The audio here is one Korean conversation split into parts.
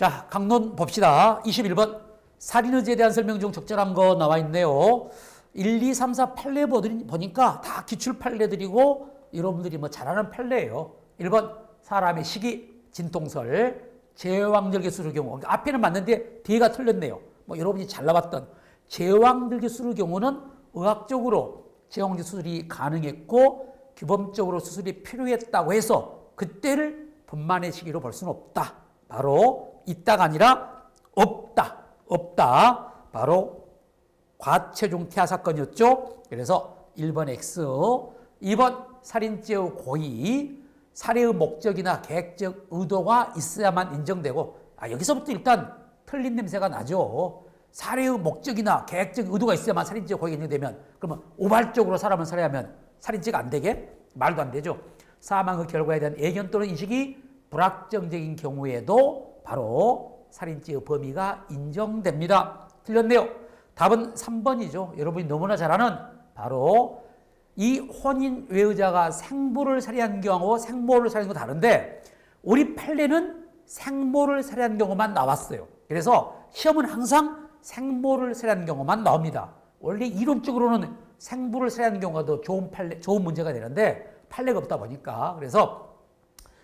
자, 강론 봅시다. 21번. 살인의제에 대한 설명 중 적절한 거 나와 있네요. 1, 2, 3, 4 판례 보니까 다 기출 판례들이고 여러분들이 뭐 잘 아는 판례예요. 1번 사람의 시기, 진통설, 제왕절개술의 경우. 앞에는 맞는데 뒤가 틀렸네요. 뭐 여러분이 잘 나왔던 제왕절개술의 경우는 의학적으로 제왕절개 수술이 가능했고 규범적으로 수술이 필요했다고 해서 그때를 분만의 시기로 볼 수는 없다. 바로 있다가 아니라 없다. 없다. 바로 과체중 태아 사건이었죠. 그래서 1번 X, 2번 살인죄의 고의, 살해의 목적이나 계획적 의도가 있어야만 인정되고, 여기서부터 일단 틀린 냄새가 나죠. 살해의 목적이나 계획적 의도가 있어야만 살인죄의 고의가 인정되면, 그러면 우발적으로 사람을 살해하면 살인죄가 안 되게? 말도 안 되죠. 사망의 결과에 대한 애견 또는 인식이 불확정적인 경우에도 바로 살인죄의 범위가 인정됩니다. 틀렸네요. 답은 3번이죠. 여러분이 너무나 잘 아는 바로 이 혼인 외의자가 생부를 살해한 경우하고 생모를 살해한 거 다른데 우리 판례는 생모를 살해한 경우만 나왔어요. 그래서 시험은 항상 생모를 살해한 경우만 나옵니다. 원래 이론적으로는 생부를 살해한 경우가 더 좋은 문제가 되는데 판례가 없다 보니까 그래서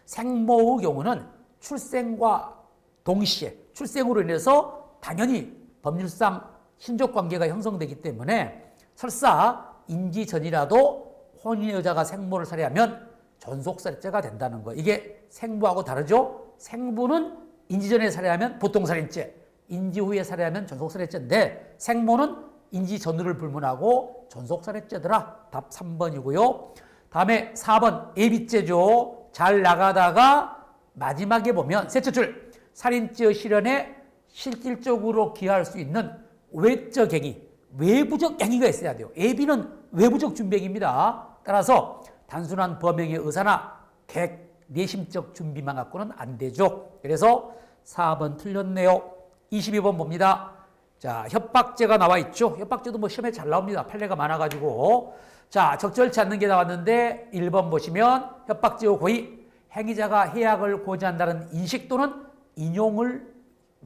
생모의 경우는 출생과 동시에 출생으로 인해서 당연히 법률상 신족관계가 형성되기 때문에 설사 인지 전이라도 혼인 여자가 생모를 살해하면 전속살인죄가 된다는 거. 이게 생부하고 다르죠. 생부는 인지 전에 살해하면 보통살인죄, 인지 후에 살해하면 전속살인죄인데 생모는 인지 전후를 불문하고 전속살인죄더라. 답 3번이고요. 다음에 4번 예비죄죠. 잘 나가다가 마지막에 보면 셋째 줄 살인죄 실현에 실질적으로 기여할 수 있는 외적 행위, 외부적 행위가 있어야 돼요. 예비는 외부적 준비행위입니다. 따라서 단순한 범행의 의사나 계획, 내심적 준비만 갖고는 안 되죠. 그래서 4번 틀렸네요. 22번 봅니다. 자, 협박죄가 나와 있죠. 협박죄도 뭐 시험에 잘 나옵니다. 판례가 많아가지고. 자, 적절치 않는 게 나왔는데 1번 보시면 협박죄의 고의, 행위자가 해악을 고지한다는 인식 또는 인용을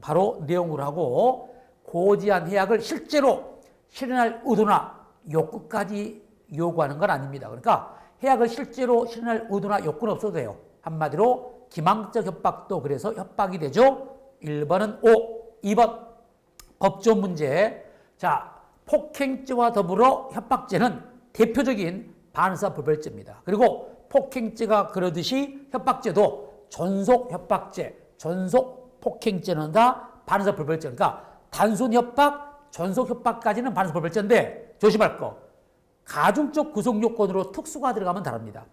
바로 내용으로 하고 고지한 해악을 실제로 실현할 의도나 욕구까지 요구하는 건 아닙니다. 그러니까 해악을 실제로 실현할 의도나 욕구는 없어도 돼요. 한마디로 기망적 협박도 그래서 협박이 되죠. 1번은 O, 2번 법조 문제. 자, 폭행죄와 더불어 협박죄는 대표적인 반사불벌죄입니다. 그리고 폭행죄가 그러듯이 협박죄도 전속협박죄, 전속폭행죄는 다 반사불벌죄. 그러니까 단순 협박, 전속 협박까지는 반사불벌죄인데 조심할 거. 가중적 구속요건으로 특수가 들어가면 다릅니다.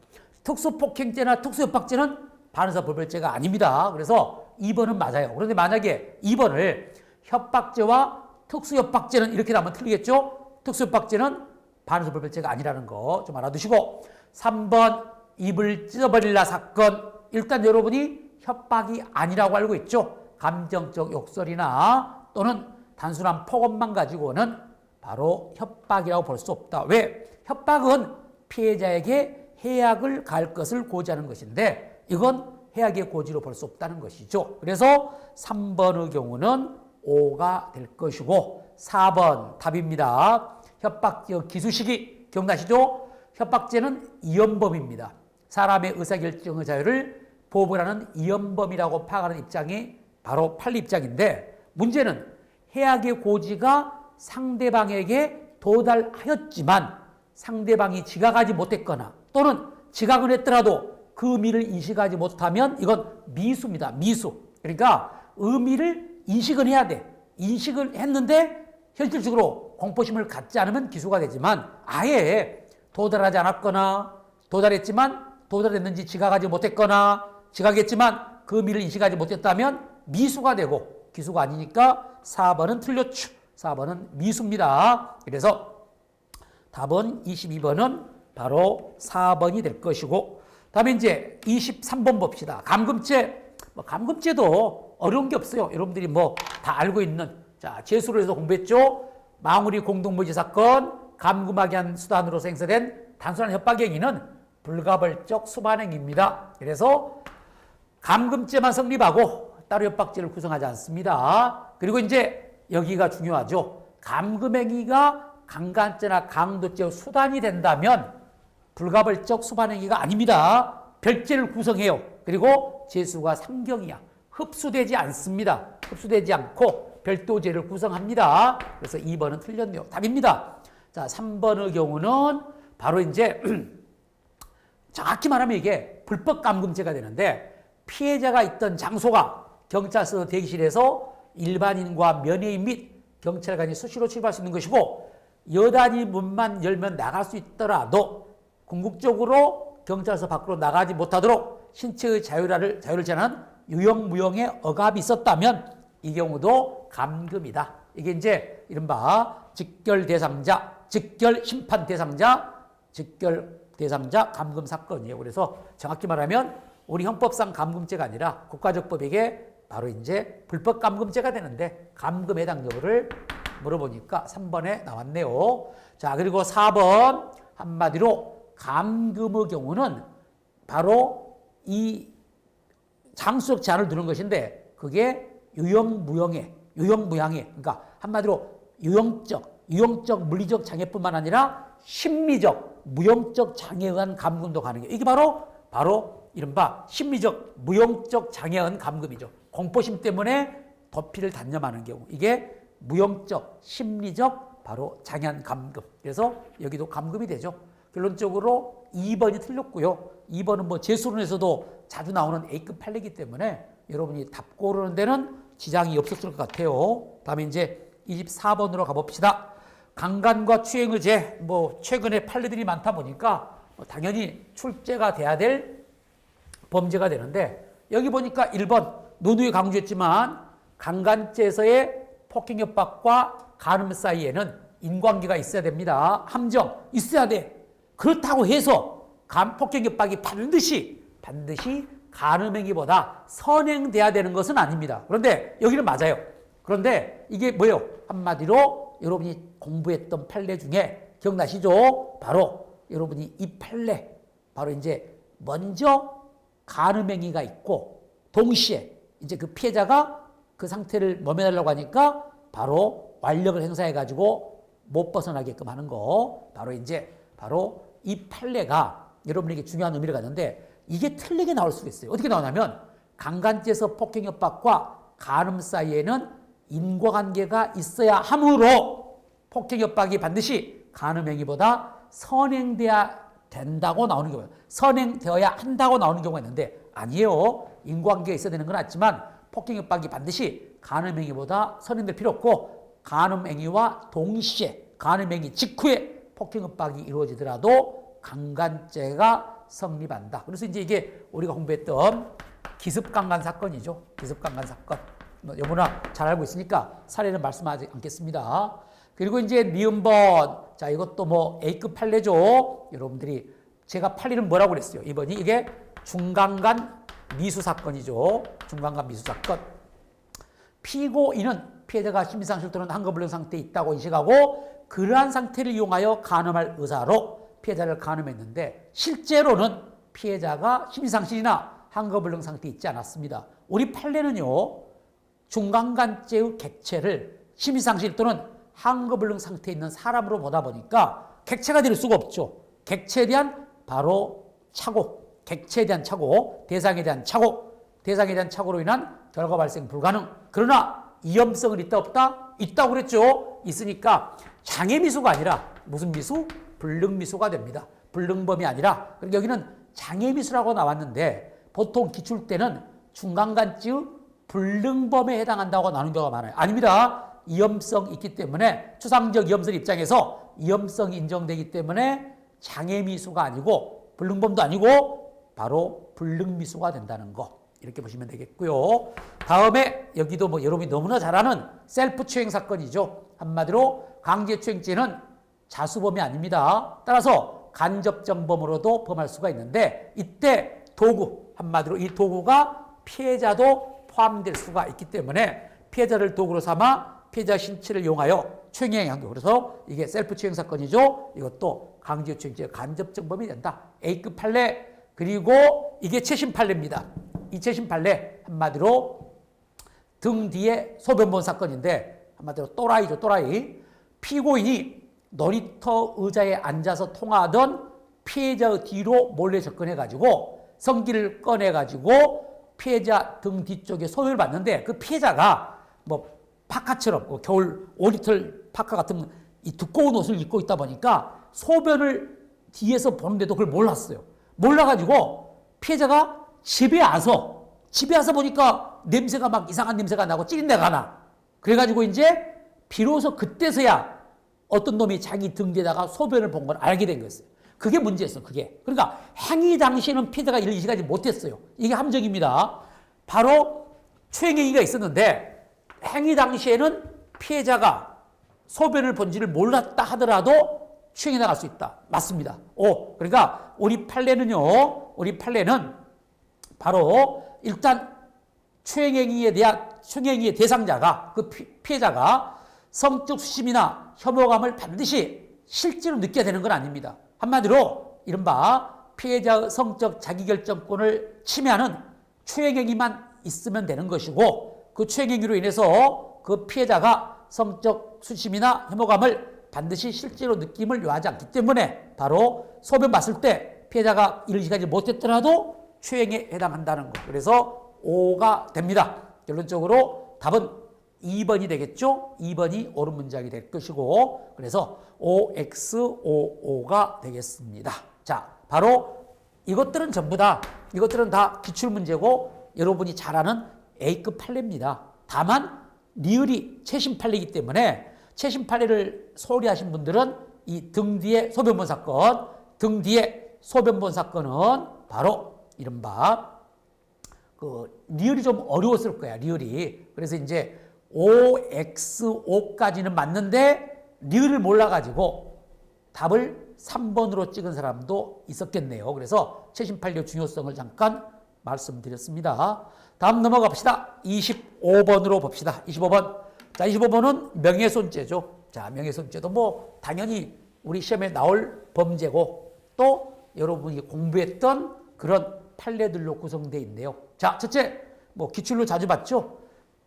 특수폭행죄나 특수협박죄는 반사불벌죄가 아닙니다. 그래서 2번은 맞아요. 그런데 만약에 2번을 협박죄와 특수협박죄는 이렇게 나면 틀리겠죠? 특수협박죄는 반사불벌죄가 아니라는 거 좀 알아두시고 3번 입을 찢어버릴라 사건. 일단 여러분이 협박이 아니라고 알고 있죠? 감정적 욕설이나 또는 단순한 폭언만 가지고는 바로 협박이라고 볼 수 없다. 왜? 협박은 피해자에게 해악을 가할 것을 고지하는 것인데 이건 해악의 고지로 볼 수 없다는 것이죠. 그래서 3번의 경우는 O가 될 것이고 4번 답입니다. 협박죄 기수시기 기억나시죠? 협박죄는 이연범입니다. 사람의 의사결정의 자유를 보호하는 이연범이라고 파악하는 입장이 바로 판례 입장인데 문제는 해악의 고지가 상대방에게 도달하였지만 상대방이 지각하지 못했거나 또는 지각은 했더라도 그 의미를 인식하지 못하면 이건 미수입니다. 미수. 그러니까 의미를 인식은 해야 돼. 인식을 했는데 현실적으로 공포심을 갖지 않으면 기소가 되지만 아예 도달하지 않았거나 도달했지만 도달했는지 지각하지 못했거나 지각했지만 그 의미를 인식하지 못했다면 미수가 되고 기수가 아니니까 4번은 틀렸죠. 4번은 미수입니다. 그래서 답은 22번은 바로 4번이 될 것이고 다음에 이제 23번 봅시다. 감금죄. 감금죄도 어려운 게 없어요. 여러분들이 뭐 다 알고 있는 자 재수를 해서 공부했죠. 망우리 공동묘지 사건 감금하게 한 수단으로서 행사된 단순한 협박행위는 불가벌적 수반행위입니다. 그래서 감금죄만 성립하고 따로 협박죄를 구성하지 않습니다. 그리고 이제 여기가 중요하죠. 감금행위가 강간죄나 강도죄의 수단이 된다면 불가벌적 수반행위가 아닙니다. 별죄를 구성해요. 그리고 죄수가 상경이야. 흡수되지 않습니다. 흡수되지 않고 별도죄를 구성합니다. 그래서 2번은 틀렸네요. 답입니다. 자, 3번의 경우는 바로 이제 정확히 말하면 이게 불법 감금죄가 되는데 피해자가 있던 장소가 경찰서 대기실에서 일반인과 면회인 및 경찰관이 수시로 출입할 수 있는 것이고 여단위 문만 열면 나갈 수 있더라도 궁극적으로 경찰서 밖으로 나가지 못하도록 신체의 자유를 제한하는 유형무형의 억압이 있었다면 이 경우도 감금이다. 이게 이제 이른바 직결 대상자, 직결 심판 대상자, 직결 대상자 감금 사건이에요. 그래서 정확히 말하면 우리 형법상 감금죄가 아니라 국가적 법에게 바로 이제 불법 감금죄가 되는데 감금 해당 여부를 물어보니까 3번에 나왔네요. 자, 그리고 4번 한마디로 감금의 경우는 바로 이 장수적 제한을 두는 것인데 그게 유형무형의 그러니까 한마디로 유형적 물리적 장애뿐만 아니라 심리적 무형적 장애에 의한 감금도 가능해요. 이게 바로 이른바 심리적 무형적 장애에 의한 감금이죠. 공포심 때문에 도피를 단념하는 경우 이게 무형적 심리적 바로 장애한 감금. 그래서 여기도 감금이 되죠. 결론적으로 2번이 틀렸고요. 2번은 뭐 재수론에서도 자주 나오는 A급 판례이기 때문에 여러분이 답 고르는 데는 지장이 없었을 것 같아요. 다음에 이제 24번으로 가봅시다. 강간과 추행의 죄, 최근에 판례들이 많다 보니까 당연히 출제가 돼야 될 범죄가 되는데 여기 보니까 1번 논의에 강조했지만 강간죄에서의 폭행 협박과 간음 사이에는 인관계가 있어야 됩니다. 함정 있어야 돼. 그렇다고 해서 폭행 협박이 반드시 간음행위보다 선행돼야 되는 것은 아닙니다. 그런데 여기는 맞아요. 그런데 이게 뭐예요? 한마디로 여러분이 공부했던 판례 중에 기억나시죠? 바로 여러분이 이 판례 바로 이제 먼저 간음행위가 있고 동시에 이제 그 피해자가 그 상태를 모면하려고 하니까 바로 완력을 행사해 가지고 못 벗어나게끔 하는 거 바로 이 판례가 여러분에게 중요한 의미를 갖는데 이게 틀리게 나올 수가 있어요. 어떻게 나오냐면 강간죄에서 폭행 협박과 간음 사이에는 인과관계가 있어야 하므로 폭행 협박이 반드시 간음 행위보다 선행돼야 된다고 나오는 경우예요. 선행되어야 한다고 나오는 경우가 있는데 아니에요. 인과관계가 있어야 되는 건 맞지만 폭행 협박이 반드시 간음 행위보다 선행될 필요 없고 간음 행위와 동시에 간음 행위 직후에 폭행 협박이 이루어지더라도 강간죄가 성립한다. 그래서 이제 이게 우리가 공부했던 기습강간 사건이죠. 기습강간 사건. 여러분아 잘 알고 있으니까 사례는 말씀하지 않겠습니다. 그리고 이제 니은번. 자, 이것도 A급 판례죠. 여러분들이 제가 판례는 뭐라고 그랬어요? 이번이 이게 중강간 미수 사건이죠. 중강간 미수 사건. 피고인은 피해자가 심리상실 또는 한거불능 상태에 있다고 인식하고 그러한 상태를 이용하여 간음할 의사로 피해자를 간음했는데 실제로는 피해자가 심리상실이나 한거불능 상태에 있지 않았습니다. 우리 판례는요. 중강간죄의 객체를 심리상실 또는 한거불능 상태에 있는 사람으로 보다 보니까 객체가 될 수가 없죠. 객체에 대한 바로 착오, 객체에 대한 착오, 대상에 대한 착오로 인한 결과 발생 불가능. 그러나 위험성은 있다 없다? 있다고 그랬죠. 있으니까 장애미수가 아니라 무슨 미수? 불능미수가 됩니다. 불능범이 아니라. 그러니까 여기는 장애미수라고 나왔는데 보통 기출 때는 중강간죄의 불능범에 해당한다고 나오는 경우가 많아요. 아닙니다. 위험성이 있기 때문에 추상적 위험성 입장에서 위험성이 인정되기 때문에 장애미수가 아니고 불능범도 아니고 바로 불능미수가 된다는 거. 이렇게 보시면 되겠고요. 다음에 여기도 여러분이 너무나 잘 아는 셀프 추행 사건이죠. 한마디로 강제추행죄는 자수범이 아닙니다. 따라서 간접정범으로도 범할 수가 있는데 이때 도구, 한마디로 이 도구가 피해자도 포함될 수가 있기 때문에 피해자를 도구로 삼아 피해자 신체를 이용하여 추행의 행위. 그래서 이게 셀프 추행 사건이죠. 이것도 강제추행죄 간접정범이 된다. A급 판례. 그리고 이게 최신 판례입니다. 이 최신 판례 한마디로 등 뒤에 소변본 사건인데 한마디로 또라이죠, 또라이. 피고인이 놀이터 의자에 앉아서 통화하던 피해자의 뒤로 몰래 접근해가지고 성기를 꺼내가지고 피해자 등 뒤쪽에 소변을 봤는데 그 피해자가 뭐 파카처럼 겨울 오리털 파카 같은 이 두꺼운 옷을 입고 있다 보니까 소변을 뒤에서 보는데도 그걸 몰랐어요. 몰라가지고 피해자가 집에 와서 보니까 냄새가 막 이상한 냄새가 나고 찌린내가 나. 그래가지고 이제 비로소 그때서야 어떤 놈이 자기 등 뒤에다가 소변을 본 걸 알게 된 거였어요. 그게 문제였어, 그게. 그러니까 행위 당시에는 피해자가 이를 인식하지 못했어요. 이게 함정입니다. 바로 추행행위가 있었는데 행위 당시에는 피해자가 소변을 본지를 몰랐다 하더라도 추행에 나갈 수 있다. 맞습니다. 그러니까 우리 판례는 바로 일단 추행행위의 대상자가 그 피해자가 성적 수심이나 혐오감을 반드시 실제로 느껴야 되는 건 아닙니다. 한마디로 이른바 피해자의 성적 자기결정권을 침해하는 추행행위만 있으면 되는 것이고 그 추행행위로 인해서 그 피해자가 성적 수심이나 혐오감을 반드시 실제로 느낌을 요하지 않기 때문에 바로 소변 봤을 때 피해자가 이를 인식하지 못했더라도 추행에 해당한다는 것. 그래서 O가 됩니다. 결론적으로 답은 2번이 되겠죠? 2번이 옳은 문장이 될 것이고 그래서 OXOO가 되겠습니다. 자, 바로 이것들은 다 기출문제고 여러분이 잘 아는 A급 판례입니다. 다만 리을이 최신 판례이기 때문에 최신 판례를 소홀히 하신 분들은 이 등 뒤에 소변본 사건은 바로 이른바 리을이 좀 어려웠을 거야, 리을이. 그래서 이제 OXO까지는 맞는데 리을을 몰라가지고 답을 3번으로 찍은 사람도 있었겠네요. 그래서 최신 판례의 중요성을 잠깐 말씀드렸습니다. 다음 넘어가 봅시다. 25번으로 봅시다. 25번. 자, 25번은 명예훼손죄죠. 자, 명예훼손죄도 뭐 당연히 우리 시험에 나올 범죄고 또 여러분이 공부했던 그런 판례들로 구성되어 있네요. 자, 첫째, 뭐 기출로 자주 봤죠.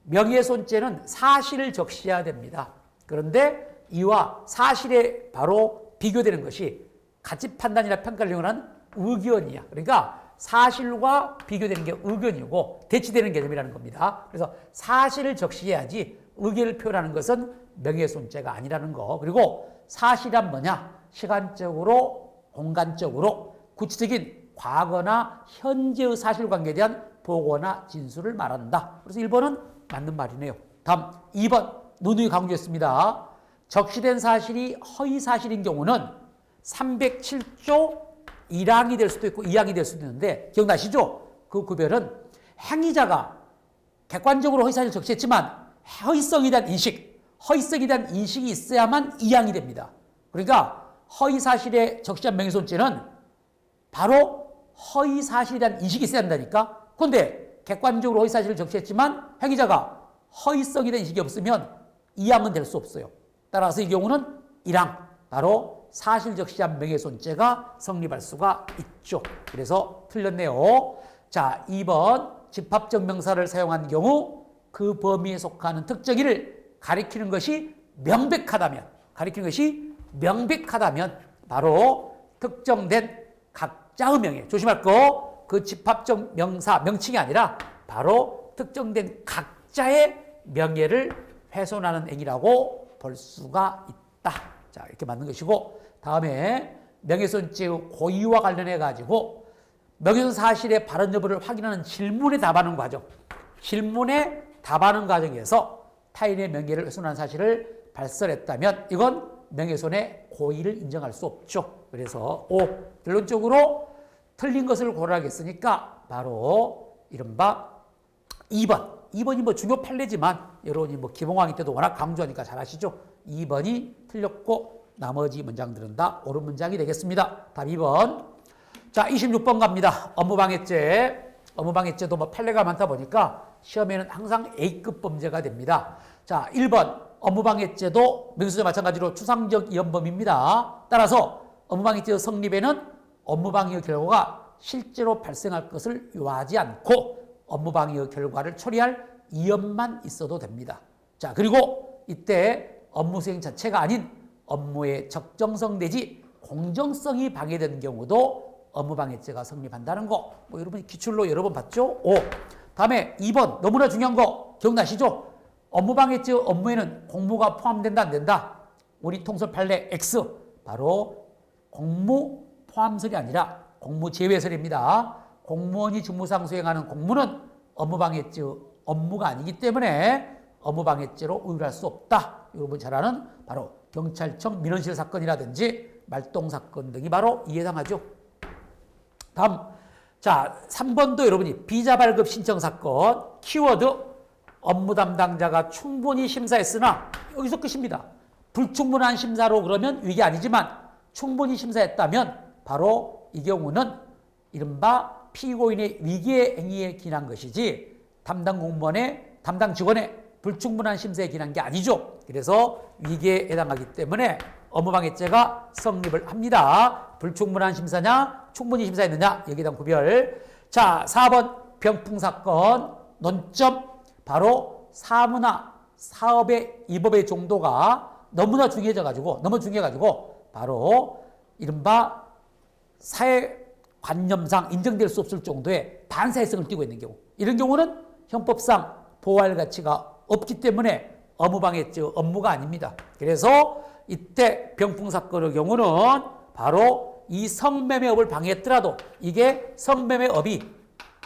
명예훼손죄는 사실을 적시해야 됩니다. 그런데 이와 사실에 바로 비교되는 것이 가치 판단이나 평가를 이용한 의견이야. 그러니까 사실과 비교되는 게 의견이고 대치되는 개념이라는 겁니다. 그래서 사실을 적시해야지 의견을 표현하는 것은 명예훼손죄가 아니라는 거. 그리고 사실은 뭐냐? 시간적으로, 공간적으로 구체적인 과거나 현재의 사실관계에 대한 보고나 진술을 말한다. 그래서 1번은 맞는 말이네요. 다음 2번 누누이 강조했습니다. 적시된 사실이 허위 사실인 경우는 307조 1항이 될 수도 있고 2항이 될 수도 있는데 기억나시죠? 그 구별은 행위자가 객관적으로 허위 사실을 적시했지만 허위성에 대한 인식이 있어야만 2항이 됩니다. 그러니까 허위 사실에 적시한 명예훼손죄는 바로 허위 사실에 대한 인식이 있어야 한다니까. 그런데 객관적으로 허위 사실을 적시했지만 행위자가 허위성에 대한 인식이 없으면 2항은 될 수 없어요. 따라서 이 경우는 1항, 바로 사실 적시한 명예훼손죄가 성립할 수가 있죠. 그래서 틀렸네요. 자, 2번 집합적 명사를 사용한 경우 그 범위에 속하는 특정인을 가리키는 것이 명백하다면 바로 특정된 각자의 명예, 조심할 거, 그 집합적 명사, 명칭이 아니라 바로 특정된 각자의 명예를 훼손하는 행위라고 볼 수가 있다. 자, 이렇게 맞는 것이고, 다음에 명예훼손죄의 고의와 관련해 가지고 명예훼손 사실의 발언 여부를 확인하는 질문에 답하는 과정에서 타인의 명예를 훼손한 사실을 발설했다면 이건 명예훼손의 고의를 인정할 수 없죠. 그래서 결론적으로 틀린 것을 고르라겠으니까 바로 이른바 2번이 뭐 중요 판례지만 여러분이 뭐 기본강의 때도 워낙 강조하니까 잘 아시죠? 2번이 틀렸고 나머지 문장들은 다 옳은 문장이 되겠습니다. 답 2번. 자, 26번 갑니다. 업무방해죄도 뭐 판례가 많다 보니까 시험에는 항상 A급 범죄가 됩니다. 자, 1번 업무방해죄도 명예훼손죄와 마찬가지로 추상적 위헌범입니다. 따라서 업무방해죄의 성립에는 업무방해의 결과가 실제로 발생할 것을 요하지 않고 업무방해의 결과를 초래할 이연만 있어도 됩니다. 자, 그리고 이때 업무 수행 자체가 아닌 업무의 적정성 내지 공정성이 방해되는 경우도 업무방해죄가 성립한다는 거. 뭐 여러분이 기출로 여러 번 봤죠? 다음에 2번 너무나 중요한 거 기억나시죠? 업무방해죄 업무에는 공무가 포함된다 안 된다? 우리 통설 판례 X 바로 공무 포함설이 아니라 공무 제외설입니다. 공무원이 직무상 수행하는 공무는 업무방해죄 업무가 아니기 때문에 업무방해죄로 의율할 수 없다. 여러분 잘 아는 바로 경찰청 민원실 사건이라든지 말동 사건 등이 바로 이에 해당하죠. 다음, 자 3번도 여러분이 비자 발급 신청 사건 키워드 업무 담당자가 충분히 심사했으나 여기서 끝입니다. 불충분한 심사로 그러면 위계 아니지만 충분히 심사했다면 바로 이 경우는 이른바 피고인의 위계 행위에 기인한 것이지 담당 공무원의 담당 직원의 불충분한 심사에 기인한 게 아니죠. 그래서 위계에 해당하기 때문에 업무방해죄가 성립을 합니다. 불충분한 심사냐 충분히 심사했느냐 여기에 대한 구별. 자 4번 병풍사건 논점 바로 사무나 사업의 이 법의 정도가 너무 중요해가지고 바로 이른바 사회관념상 인정될 수 없을 정도의 반사회성을 띠고 있는 경우 이런 경우는 형법상 보호할 가치가 없기 때문에 업무방해죄 업무가 아닙니다. 그래서 이때 병풍사건의 경우는 바로 이 성매매업을 방해했더라도 이게 성매매업이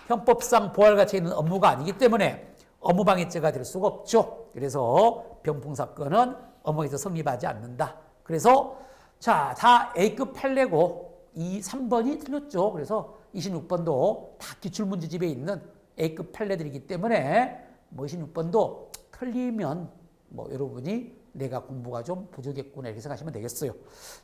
형법상 보호할 가치 있는 업무가 아니기 때문에 업무방해죄가 될 수가 없죠. 그래서 병풍사건은 업무에서 성립하지 않는다. 그래서 자, 다 A급 판례고 3번이 틀렸죠. 그래서 26번도 다 기출문제집에 있는 A급 판례들이기 때문에 26번도 틀리면 여러분이 내가 공부가 좀 부족했구나 이렇게 생각하시면 되겠어요.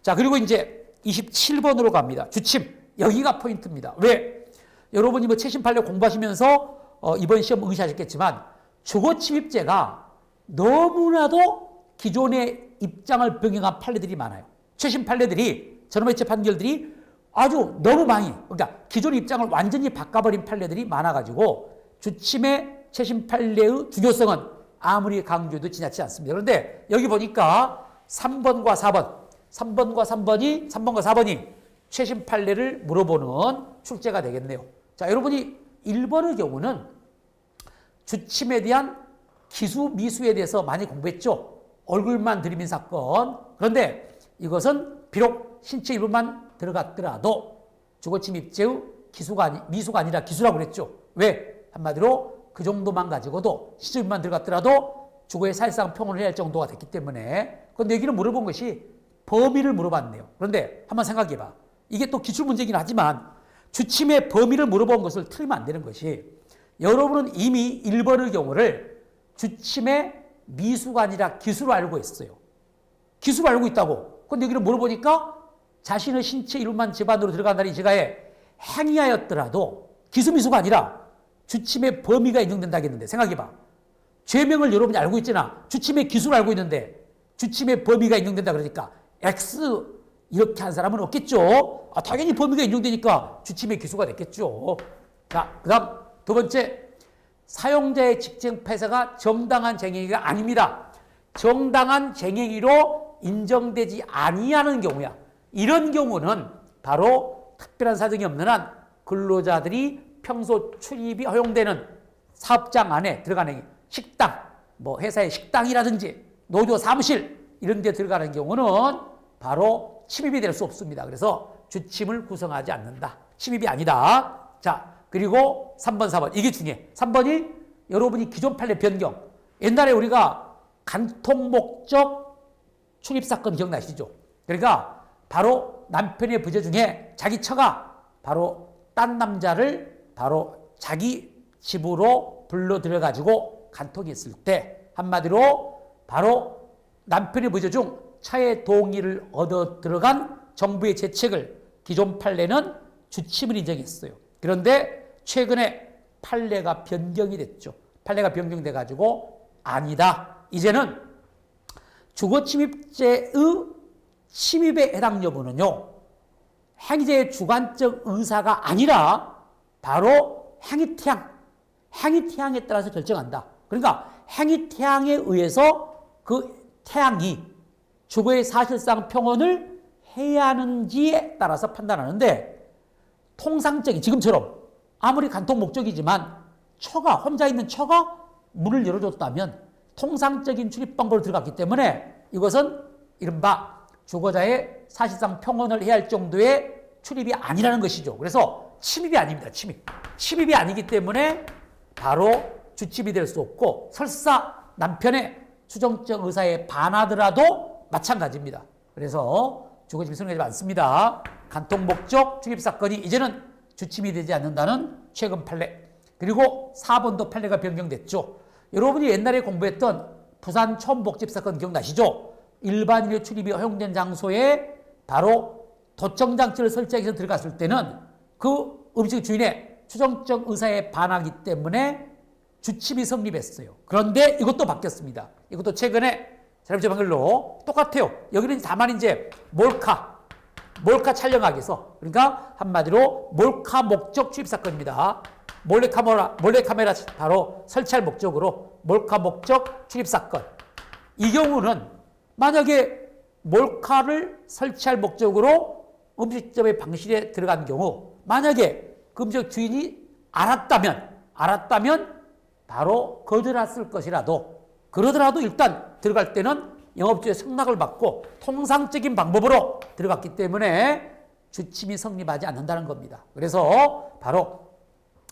자, 그리고 이제 27번으로 갑니다. 주침. 여기가 포인트입니다. 왜? 여러분이 최신 판례 공부하시면서 이번 시험 응시하셨겠지만 주거침입죄가 너무나도 기존의 입장을 변경한 판례들이 많아요. 최신 판례들이 전원매체 판결들이 아주 너무 많이 그러니까 기존 입장을 완전히 바꿔버린 판례들이 많아가지고 주침의 최신 판례의 중요성은 아무리 강조해도 지나치지 않습니다. 그런데 여기 보니까 3번과 4번이 최신 판례를 물어보는 출제가 되겠네요. 자, 여러분이 1번의 경우는 주침에 대한 기수, 미수에 대해서 많이 공부했죠. 얼굴만 들이민 사건. 그런데 이것은 비록 신체 일부만 들어갔더라도 주거침입죄의 미수가 아니라 기수라고 그랬죠. 왜? 한마디로 그 정도만 가지고도 신체 일부만 들어갔더라도 주거의 사실상 평온을 해야 할 정도가 됐기 때문에. 그런데 여기는 물어본 것이 범위를 물어봤네요. 그런데 한번 생각해봐. 이게 또 기출문제이긴 하지만 주침의 범위를 물어본 것을 틀리면 안 되는 것이 여러분은 이미 1번의 경우를 주침의 미수가 아니라 기수로 알고 있어요. 기수로 알고 있다고. 그런데 여기를 물어보니까 자신의 신체 일부만 집안으로 들어간다는 지가에 행위하였더라도 기수 미수가 아니라 주침의 범위가 인정된다겠는데 생각해봐. 죄명을 여러분이 알고 있잖아. 주침의 기수를 알고 있는데 주침의 범위가 인정된다 그러니까 X 이렇게 한 사람은 없겠죠. 당연히 범위가 인정되니까 주침의 기수가 됐겠죠. 자, 그 다음 두 번째, 사용자의 직장 폐쇄가 정당한 쟁행위가 아닙니다. 정당한 쟁행위로 인정되지 아니하는 경우야. 이런 경우는 바로 특별한 사정이 없는 한 근로자들이 평소 출입이 허용되는 사업장 안에 들어가는 식당, 회사의 식당이라든지 노조 사무실 이런 데 들어가는 경우는 바로 침입이 될 수 없습니다. 그래서 주침을 구성하지 않는다. 침입이 아니다. 자, 그리고 3번, 4번. 이게 중요해. 3번이 여러분이 기존 판례 변경. 옛날에 우리가 간통 목적 출입사건 기억나시죠? 그러니까 바로 남편의 부재 중에 자기 처가 바로 딴 남자를 바로 자기 집으로 불러 들여가지고 간통이 있을 때 한마디로 바로 남편의 부재 중 처의 동의를 얻어 들어간 정부의 재책을 기존 판례는 주침을 인정했어요. 그런데 최근에 판례가 변경이 됐죠. 판례가 변경돼 가지고 아니다. 이제는 주거침입죄의 침입에 해당 여부는요. 행위자의 주관적 의사가 아니라 바로 행위태양에 따라서 결정한다. 그러니까 행위 태양에 의해서 그 태양이 주거의 사실상 평온을 해야 하는지에 따라서 판단하는데, 통상적인 지금처럼 아무리 간통 목적이지만 처가 혼자 있는 처가 문을 열어줬다면 통상적인 출입 방법으로 들어갔기 때문에 이것은 이른바 주거자의 사실상 평온을 해야 할 정도의 출입이 아니라는 것이죠. 그래서 침입이 아닙니다. 침입이 아니기 때문에 바로 주침이 될 수 없고, 설사 남편의 추정적 의사에 반하더라도 마찬가지입니다. 그래서 주거침입이 성립하지 않습니다. 간통 목적 출입 사건이 이제는 주침이 되지 않는다는 최근 판례. 그리고 4번도 판례가 변경됐죠. 여러분이 옛날에 공부했던 부산 촌복집 사건 기억나시죠? 일반인의 출입이 허용된 장소에 바로 도청장치를 설치하기 위해서 들어갔을 때는 그 음식 주인의 추정적 의사에 반하기 때문에 주침이 성립했어요. 그런데 이것도 바뀌었습니다. 이것도 최근에 잘못된 방글로 똑같아요. 여기는 다만 이제 몰카 촬영하기 위해서, 그러니까 한마디로 몰카 목적 출입 사건입니다. 몰래카메라 바로 설치할 목적으로 몰카 목적 출입 사건. 이 경우는 만약에 몰카를 설치할 목적으로 음식점의 방실에 들어간 경우, 만약에 그 음식 주인이 알았다면 바로 거절했을 것이라도, 그러더라도 일단 들어갈 때는 영업주의 승낙을 받고 통상적인 방법으로 들어갔기 때문에 주침이 성립하지 않는다는 겁니다. 그래서 바로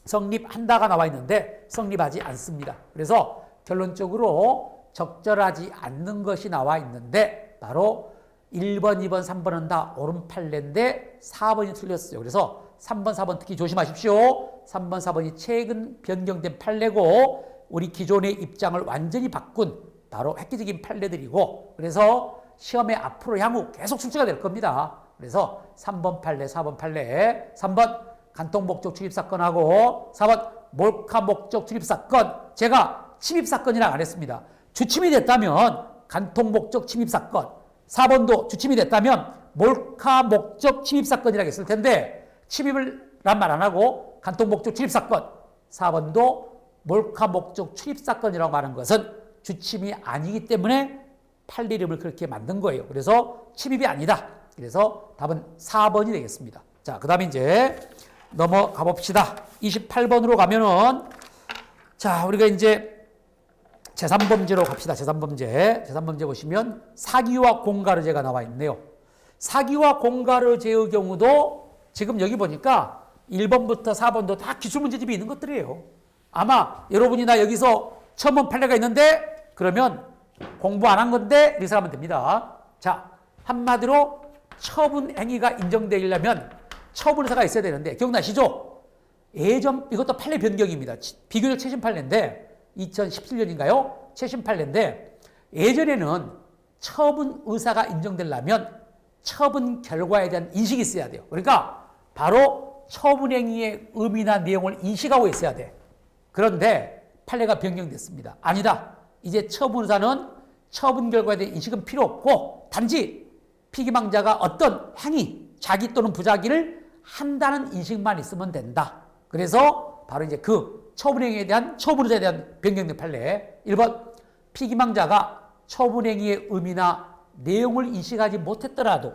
성립한다가 나와 있는데 성립하지 않습니다. 그래서 결론적으로 적절하지 않는 것이 나와 있는데 바로 1번, 2번, 3번은 다 옳은 판례인데 4번이 틀렸어요. 그래서 3번, 4번 특히 조심하십시오. 3번, 4번이 최근 변경된 판례고 우리 기존의 입장을 완전히 바꾼 바로 획기적인 판례들이고, 그래서 시험에 앞으로 향후 계속 출제가 될 겁니다. 그래서 3번 판례, 4번 판례, 3번 간통 목적 출입 사건하고 4번 몰카 목적 출입 사건, 제가 침입 사건이라고 안 했습니다. 주침이 됐다면 간통 목적 침입 사건, 4번도 주침이 됐다면 몰카 목적 침입 사건이라고 했을 텐데 침입을 란 말 안 하고 간통 목적 출입 사건, 4번도 몰카 목적 출입 사건이라고 하는 것은 주침이 아니기 때문에 판례 이름을 그렇게 만든 거예요. 그래서 침입이 아니다. 그래서 답은 4번이 되겠습니다. 자, 그 다음에 이제 넘어가 봅시다. 28번으로 가면은, 자, 우리가 이제 제3범죄로 갑시다. 제3범죄 보시면 사기와 공가르죄가 나와 있네요. 사기와 공가르죄의 경우도 지금 여기 보니까 1번부터 4번도 다 기출문제집이 있는 것들이에요. 아마 여러분이나 여기서 처음 본 판례가 있는데 그러면 공부 안 한 건데 이렇게 생각하면 됩니다. 자, 한마디로 처분 행위가 인정되려면 처분의사가 있어야 되는데 기억나시죠? 예전 이것도 판례 변경입니다. 비교적 최신 판례인데 2017년인가요? 최신 판례인데 예전에는 처분 의사가 인정되려면 처분 결과에 대한 인식이 있어야 돼요. 그러니까 바로 처분 행위의 의미나 내용을 인식하고 있어야 돼. 그런데 판례가 변경됐습니다. 아니다. 이제 처분 의사는 처분 결과에 대한 인식은 필요 없고 단지 피기망자가 어떤 행위, 자기 또는 부자기를 한다는 인식만 있으면 된다. 그래서 바로 이제 그 처분행위에 대한 처분의사에 대한 변경된 판례. 1번, 피기망자가 처분행위의 의미나 내용을 인식하지 못했더라도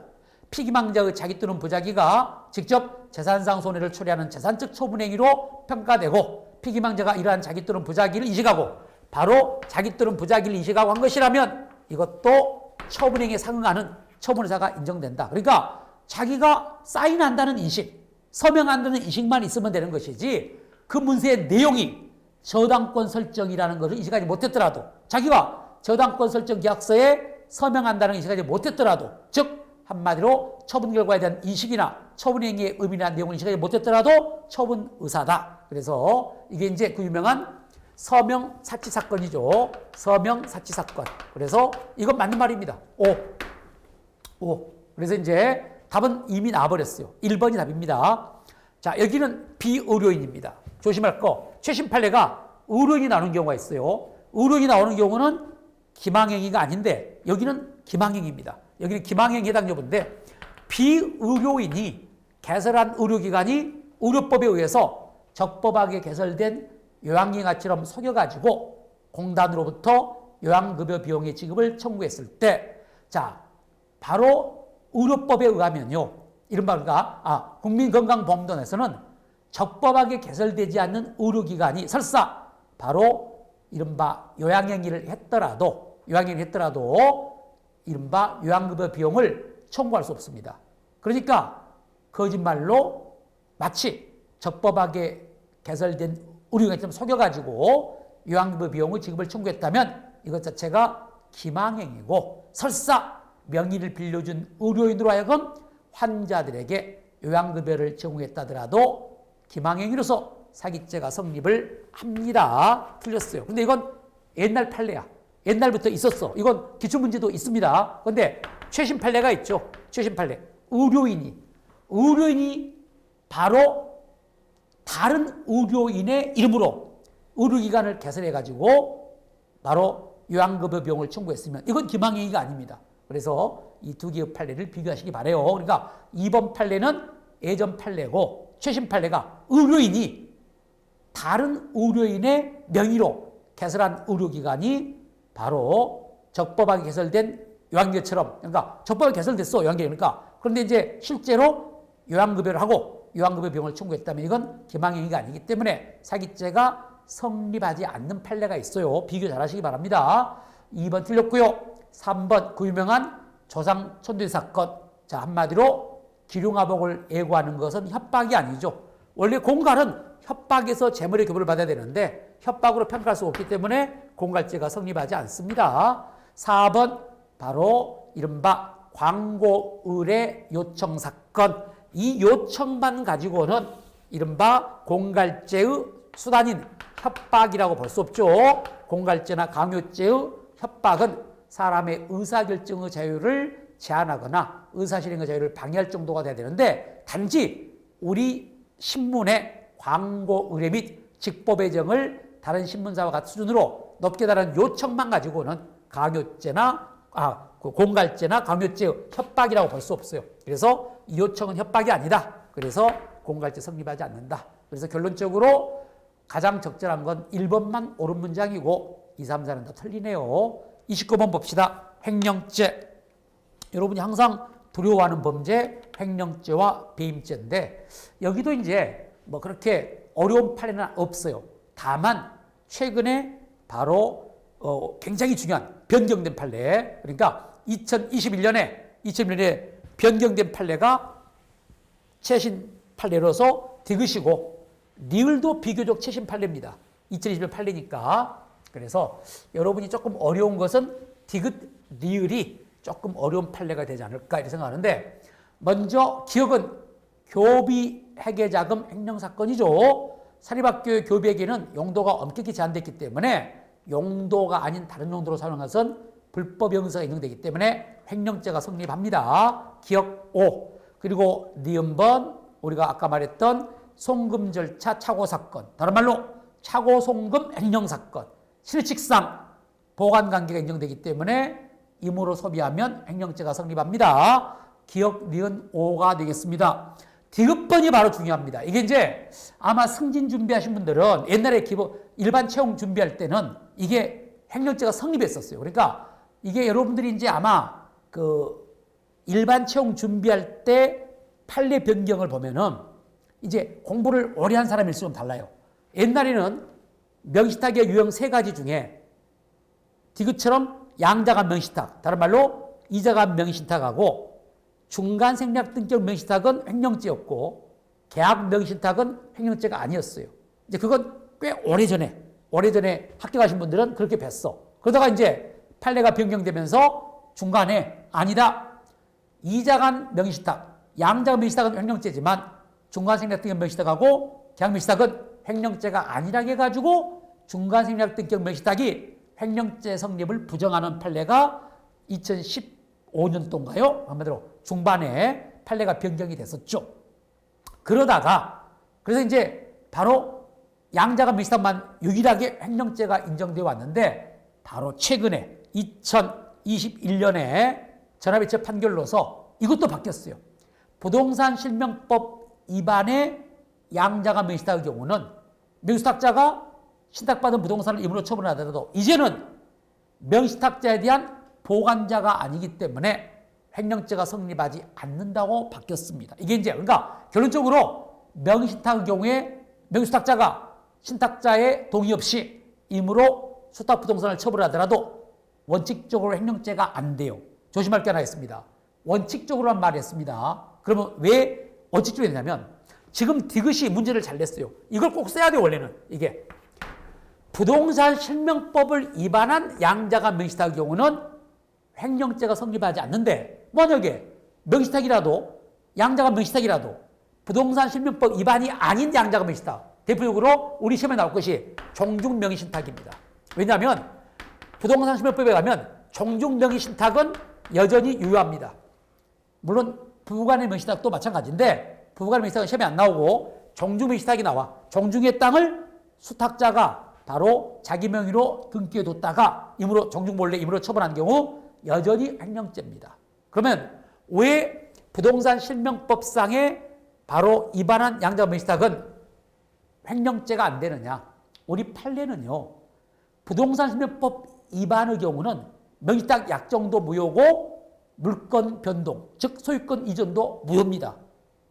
피기망자의 자기 또는 부자기가 직접 재산상 손해를 초래하는 재산적 처분행위로 평가되고 피기망자가 이러한 자기 또는 부자기를 인식하고 바로 자기 또는 부자기를 인식하고 한 것이라면 이것도 처분행위에 상응하는 처분의사가 인정된다. 그러니까 자기가 사인한다는 인식, 서명한다는 인식만 있으면 되는 것이지 그 문서의 내용이 저당권 설정이라는 것을 인식하지 못했더라도, 자기가 저당권 설정 계약서에 서명한다는 인식하지 못했더라도, 즉 한마디로 처분 결과에 대한 인식이나 처분행위의 의미나 내용을 인식하지 못했더라도 처분의사다. 그래서 이게 이제 그 유명한 서명사치 사건이죠. 서명사치 사건. 그래서 이건 맞는 말입니다. 오. 그래서 이제 답은 이미 나와버렸어요. 1번이 답입니다. 자, 여기는 비의료인입니다. 조심할 거. 최신 판례가 의료인이 나오는 경우가 있어요. 의료인이 나오는 경우는 기망행위가 아닌데 여기는 기망행위입니다. 여기는 기망행위 해당 여부인데 비의료인이 개설한 의료기관이 의료법에 의해서 적법하게 개설된 요양기관처럼 속여가지고 공단으로부터 요양급여 비용의 지급을 청구했을 때, 자, 바로 의료법에 의하면요, 이른바 국민건강보험단에서는 적법하게 개설되지 않는 의료기관이 설사 바로 이른바 요양행위를 했더라도 이른바 요양급여 비용을 청구할 수 없습니다. 그러니까 거짓말로 마치 적법하게 개설된 의료기관처럼 속여가지고 요양급여 비용의 지급을 청구했다면 이것 자체가 기망행위고, 설사 명의를 빌려준 의료인으로 하여금 환자들에게 요양급여를 제공했다더라도 기망행위로서 사기죄가 성립을 합니다. 틀렸어요. 근데 이건 옛날 판례야. 옛날부터 있었어. 이건 기출문제도 있습니다. 그런데 최신 판례가 있죠. 최신 판례. 의료인이 바로 다른 의료인의 이름으로 의료기관을 개설해가지고 바로 요양급여 비용을 청구했으면 이건 기망행위가 아닙니다. 그래서 이 두 개의 판례를 비교하시기 바라요. 그러니까 이번 판례는 예전 판례고, 최신 판례가 의료인이 다른 의료인의 명의로 개설한 의료기관이 바로 적법하게 개설된 요양계처럼, 그러니까 적법하게 개설됐어, 요양계. 그러니까 그런데 이제 실제로 요양급여를 하고 요양급여 비용을 청구했다면 이건 기망행위가 아니기 때문에 사기죄가 성립하지 않는 판례가 있어요. 비교 잘 하시기 바랍니다. 2번 틀렸고요. 3번 그 유명한 조상천도제 사건. 자, 한마디로 기룡아복을 예고하는 것은 협박이 아니죠. 원래 공갈은 협박에서 재물의 교부를 받아야 되는데 협박으로 평가할 수 없기 때문에 공갈죄가 성립하지 않습니다. 4번 바로 이른바 광고 의뢰 요청 사건. 이 요청만 가지고는 이른바 공갈죄의 수단인 협박이라고 볼 수 없죠. 공갈죄나 강요죄의 협박은 사람의 의사결정의 자유를 제한하거나 의사실행의 자유를 방해할 정도가 돼야 되는데, 단지 우리 신문의 광고 의뢰 및 직보배정을 다른 신문사와 같은 수준으로 높게 달하는 요청만 가지고는 공갈죄나 강요죄의 협박이라고 볼 수 없어요. 그래서 이 요청은 협박이 아니다. 그래서 공갈죄 성립하지 않는다. 그래서 결론적으로 가장 적절한 건 1번만 옳은 문장이고 2, 3, 4는 다 틀리네요. 29번 봅시다. 횡령죄. 여러분이 항상 두려워하는 범죄 횡령죄와 배임죄인데, 여기도 이제 뭐 그렇게 어려운 판례는 없어요. 다만 최근에 바로 굉장히 중요한 변경된 판례, 그러니까 2021년에 변경된 판례가 최신 판례로서 디귿이고, 리을도 비교적 최신 판례입니다. 2021년 판례니까. 그래서 여러분이 조금 어려운 것은 디귿, 리을이 조금 어려운 판례가 되지 않을까 이렇게 생각하는데, 먼저 기억은 교비 회계자금 횡령사건이죠. 사립학교의 교비회계는 용도가 엄격히 제한됐기 때문에 용도가 아닌 다른 용도로 사용한 것은 불법 형사가 인정되기 때문에 횡령죄가 성립합니다. 기억 5. 그리고 니은번 우리가 아까 말했던 송금 절차 착오 사건, 다른 말로 착오 송금 횡령 사건. 실칙상 보관관계가 인정되기 때문에 임으로 소비하면 횡령죄가 성립합니다. 기억 니은 5가 되겠습니다. 디귿번이 바로 중요합니다. 이게 이제 아마 승진 준비하신 분들은 옛날에 일반 채용 준비할 때는 이게 횡령죄가 성립했었어요. 그러니까 이게 여러분들이 이제 아마 그 일반 채용 준비할 때 판례 변경을 보면은 이제 공부를 오래 한 사람일수록 달라요. 옛날에는 명시탁의 유형 3가지 중에 디귿처럼 양자간 명시탁, 다른 말로 이자간 명시탁하고 중간 생략 등격 명시탁은 횡령죄였고 계약 명시탁은 횡령죄가 아니었어요. 이제 그건 꽤 오래전에 합격하신 분들은 그렇게 뵀어. 그러다가 이제 판례가 변경되면서 중간에 아니다. 이자간 명시탁, 양자간 명시탁은 횡령죄지만 중간 생략 등격 명시탁하고 계약 명시탁은 횡령죄가 아니라고 해가지고 중간 생략 등격 명시탁이 횡령죄 성립을 부정하는 판례가 2015년도인가요? 한마디로 중반에 판례가 변경이 됐었죠. 그래서 이제 바로 양자간 명시탁만 유일하게 횡령죄가 인정되어 왔는데, 바로 최근에 2021년에 전합의체 판결로서 이것도 바뀌었어요. 부동산 실명법 위반의 양자간 명시탁의 경우는 명시탁자가 신탁받은 부동산을 임으로 처분하더라도 이제는 명의신탁자에 대한 보관자가 아니기 때문에 횡령죄가 성립하지 않는다고 바뀌었습니다. 이게 이제 그러니까 결론적으로 명의신탁의 경우에 명의수탁자가 신탁자의 동의 없이 임으로 수탁 부동산을 처분하더라도 원칙적으로 횡령죄가 안 돼요. 조심할 게 하나 있습니다. 원칙적으로만 말했습니다. 그러면 왜 원칙적으로 했냐면 지금 디귿이 문제를 잘 냈어요. 이걸 꼭 써야 돼요. 원래는 이게 부동산 실명법을 위반한 양자가 명의신탁의 경우는 횡령죄가 성립하지 않는데 만약에 명의신탁이라도 양자가 명의신탁이라도 부동산 실명법 위반이 아닌 양자가 명의신탁 대표적으로 우리 시험에 나올 것이 종중명의신탁입니다. 왜냐하면 부동산 실명법에 가면 종중명의신탁은 여전히 유효합니다. 물론 부부간의 명의신탁도 마찬가지인데 부부간의 명의신탁은 시험에 안 나오고 종중명의신탁이 나와. 종중의 땅을 수탁자가 바로 자기 명의로 등기해뒀다가 임으로 종중몰래 임으로 처분한 경우 여전히 횡령죄입니다. 그러면 왜 부동산 실명법상에 바로 위반한 양자 명의신탁은 횡령죄가 안 되느냐? 우리 판례는요. 부동산 실명법 위반의 경우는 명의신탁 약정도 무효고 물권 변동, 즉 소유권 이전도 무효입니다.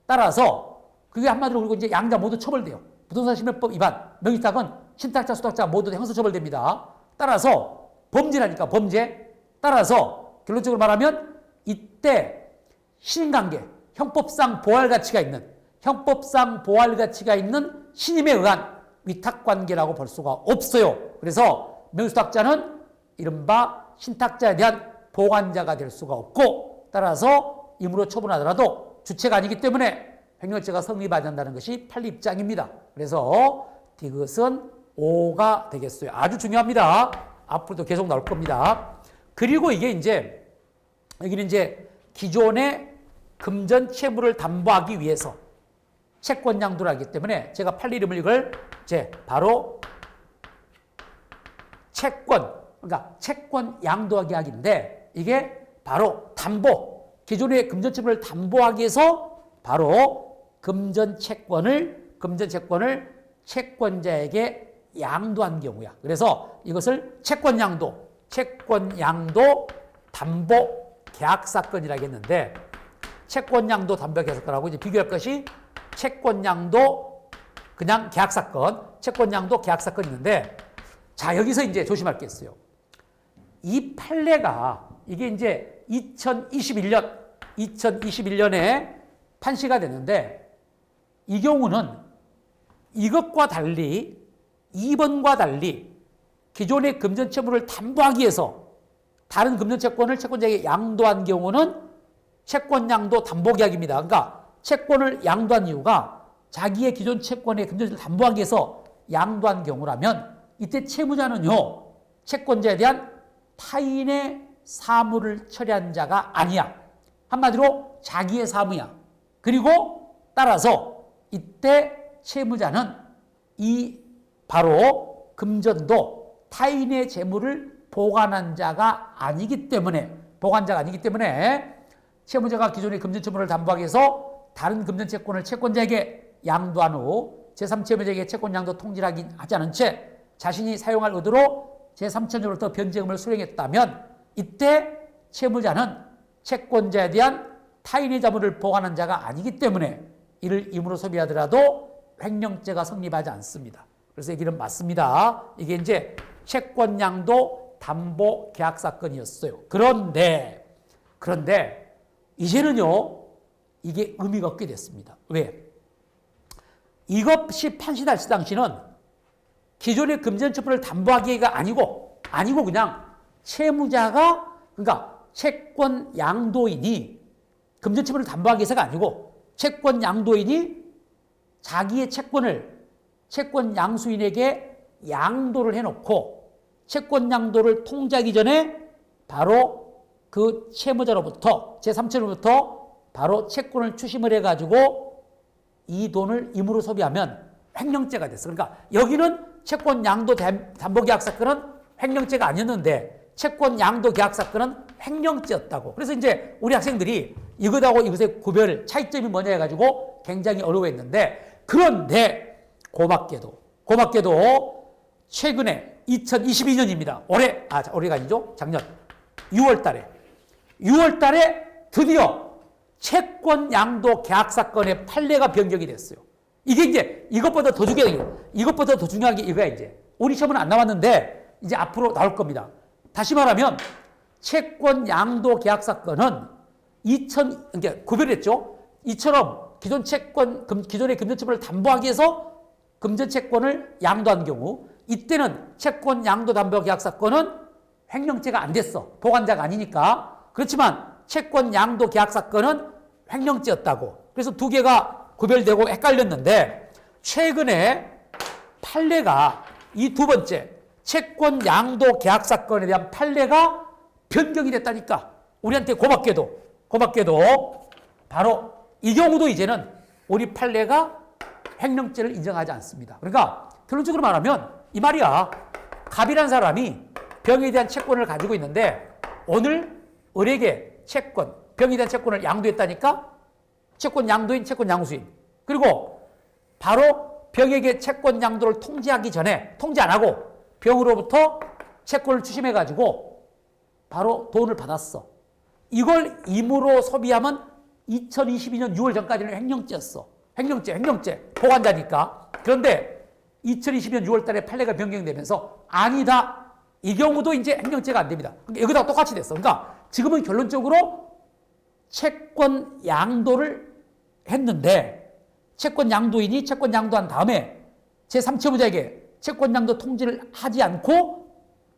따라서 그게 한마디로 그리고 이제 양자 모두 처벌돼요. 부동산 실명법 위반, 명의신탁은 신탁자, 수탁자 모두 형사처벌됩니다. 따라서 범죄라니까 범죄. 따라서 결론적으로 말하면 이때 신인관계, 형법상 보할 가치가 있는 신임에 의한 위탁관계라고 볼 수가 없어요. 그래서 명의수탁자는 이른바 신탁자에 대한 보관자가 될 수가 없고 따라서 임으로 처분하더라도 주체가 아니기 때문에 횡령죄가 성립하지 않는다는 것이 판례 입장입니다. 그래서 디귿은 5가 되겠어요. 아주 중요합니다. 앞으로도 계속 나올 겁니다. 그리고 이게 이제 여기는 이제 기존의 금전 채무를 담보하기 위해서 채권 양도를 하기 때문에 제가 판례 이름을 이걸 이제 바로 그러니까 채권 양도하기 하기인데 이게 바로 담보, 기존의 금전 채무를 담보하기 위해서 바로 금전 채권을 채권자에게 양도한 경우야. 그래서 이것을 채권 양도 담보 계약 사건이라고 했는데 채권 양도 담보 계약 사건하고 이제 비교할 것이 채권 양도 그냥 계약 사건, 채권 양도 계약 사건이 있는데 자, 여기서 이제 조심할 게 있어요. 이 판례가 이게 이제 2021년에 판시가 됐는데 이 경우는 이것과 달리 2번과 달리 기존의 금전채무를 담보하기 위해서 다른 금전채권을 채권자에게 양도한 경우는 채권양도 담보계약입니다. 그러니까 채권을 양도한 이유가 자기의 기존 채권의 금전을 담보하기 위해서 양도한 경우라면 이때 채무자는요. 채권자에 대한 타인의 사무를 처리한 자가 아니야. 한마디로 자기의 사무야. 그리고 따라서 이때 채무자는 이 바로 금전도 타인의 재물을 보관한 자가 아니기 때문에 채무자가 기존의 금전채무를 담보하기 위해서 다른 금전채권을 채권자에게 양도한 후 제3채무자에게 채권양도 통지를 하지 않은 채 자신이 사용할 의도로 제3채무자로부터 변제금을 수령했다면 이때 채무자는 채권자에 대한 타인의 자물을 보관한 자가 아니기 때문에 이를 임으로 소비하더라도 횡령죄가 성립하지 않습니다. 그래서 이 길은 맞습니다. 이게 이제 채권양도 담보 계약 사건이었어요. 그런데 이제는요 이게 의미가 없게 됐습니다. 왜? 이것이 판시될 당시는 기존의 금전채무를 담보하기가 아니고 그냥 채무자가 그러니까 채권 양도인이 금전채무를 담보하기 위해서가 아니고 채권 양도인이 자기의 채권을 채권 양수인에게 양도를 해놓고 채권 양도를 통지하기 전에 바로 그 채무자로부터 제3채무로부터 바로 채권을 추심을 해가지고 이 돈을 임으로 소비하면 횡령죄가 됐어. 그러니까 여기는 채권 양도 담보계약 사건은 횡령죄가 아니었는데 채권 양도 계약 사건은 횡령죄였다고. 그래서 이제 우리 학생들이 이것하고 이것의 구별 차이점이 뭐냐 해가지고 굉장히 어려워했는데 그런데 고맙게도 최근에 2022년입니다. 올해가 아니죠. 작년 6월 달에 드디어 채권 양도 계약 사건의 판례가 변경이 됐어요. 이게 이제 이것보다 더 중요한 게 이거야. 이제 우리 시험은 안 나왔는데 이제 앞으로 나올 겁니다. 다시 말하면 채권 양도 계약 사건은 그러니까 구별했죠. 이처럼 기존의 금전채무를 담보하기 위해서 금전채권을 양도한 경우, 이때는 채권 양도 담보 계약 사건은 횡령죄가 안 됐어. 보관자가 아니니까. 그렇지만 채권 양도 계약 사건은 횡령죄였다고. 그래서 두 개가 구별되고 헷갈렸는데, 최근에 판례가 이 두 번째 채권 양도 계약 사건에 대한 판례가 변경이 됐다니까. 우리한테 고맙게도 바로 이 경우도 이제는 우리 판례가 횡령죄를 인정하지 않습니다. 그러니까 결론적으로 말하면 이 말이야. 갑이라는 사람이 병에 대한 채권을 가지고 있는데 오늘 을에게 병에 대한 채권을 양도했다니까. 채권 양도인, 채권 양수인. 그리고 바로 병에게 채권 양도를 통지 안 하고 병으로부터 채권을 추심해가지고 바로 돈을 받았어. 이걸 임으로 소비하면 2022년 6월 전까지는 횡령죄였어. 횡령죄. 보관자니까. 그런데 2022년 6월 달에 판례가 변경되면서 아니다. 이 경우도 이제 횡령죄가 안 됩니다. 여기다가 똑같이 됐어. 그러니까 지금은 결론적으로 채권 양도를 했는데 채권 양도인이 채권 양도한 다음에 제3채무자에게 채권 양도 통지를 하지 않고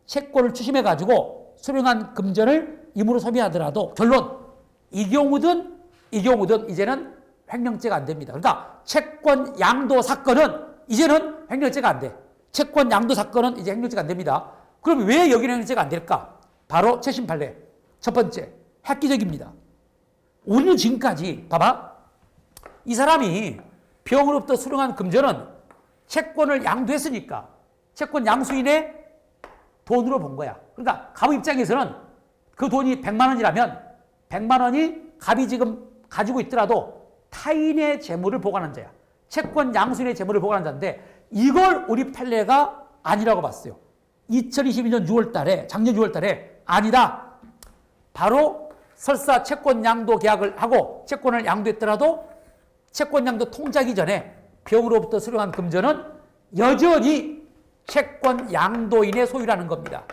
채권을 추심해가지고 수령한 금전을 임으로 소비하더라도 결론 이 경우든 이제는 횡령죄가 안 됩니다. 그러니까 채권 양도 사건은 이제는 횡령죄가 안 돼. 채권 양도 사건은 이제 횡령죄가 안 됩니다. 그럼 왜 여기는 횡령죄가 안 될까? 바로 최신 판례. 첫 번째, 획기적입니다. 우리는 지금까지 봐봐. 이 사람이 병으로부터 수령한 금전은 채권을 양도했으니까 채권 양수인의 돈으로 본 거야. 그러니까 갑 입장에서는 그 돈이 100만 원이라면 100만 원이 갑이 지금 가지고 있더라도 타인의 재물을 보관한 자야. 채권 양수인의 재물을 보관한 자인데 이걸 우리 판례가 아니라고 봤어요. 2022년 6월 달에, 작년 6월 달에 아니다. 바로 설사 채권 양도 계약을 하고 채권을 양도했더라도 채권 양도 통지하기 전에 병으로부터 수령한 금전은 여전히 채권 양도인의 소유라는 겁니다.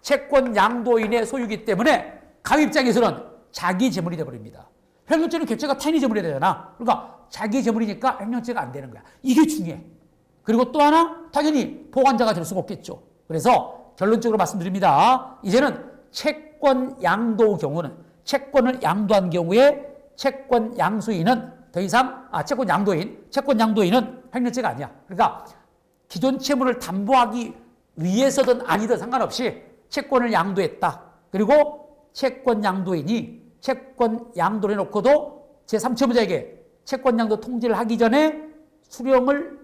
채권 양도인의 소유이기 때문에 갑 입장에서는 자기 재물이 되어버립니다. 횡령죄는 개체가 타인의 재물이 되잖아. 그러니까 자기 재물이니까 횡령죄가 안 되는 거야. 이게 중요해. 그리고 또 하나 당연히 보관자가 될 수가 없겠죠. 그래서 결론적으로 말씀드립니다. 이제는 채권 양도 경우는 채권을 양도한 경우에 채권 양수인은 더 이상 채권 양도인은 횡령죄가 아니야. 그러니까 기존 채무를 담보하기 위해서든 아니든 상관없이 채권을 양도했다. 그리고 채권 양도인이 채권 양도를 해놓고도 제3채무자에게 채권 양도 통지를 하기 전에 수령한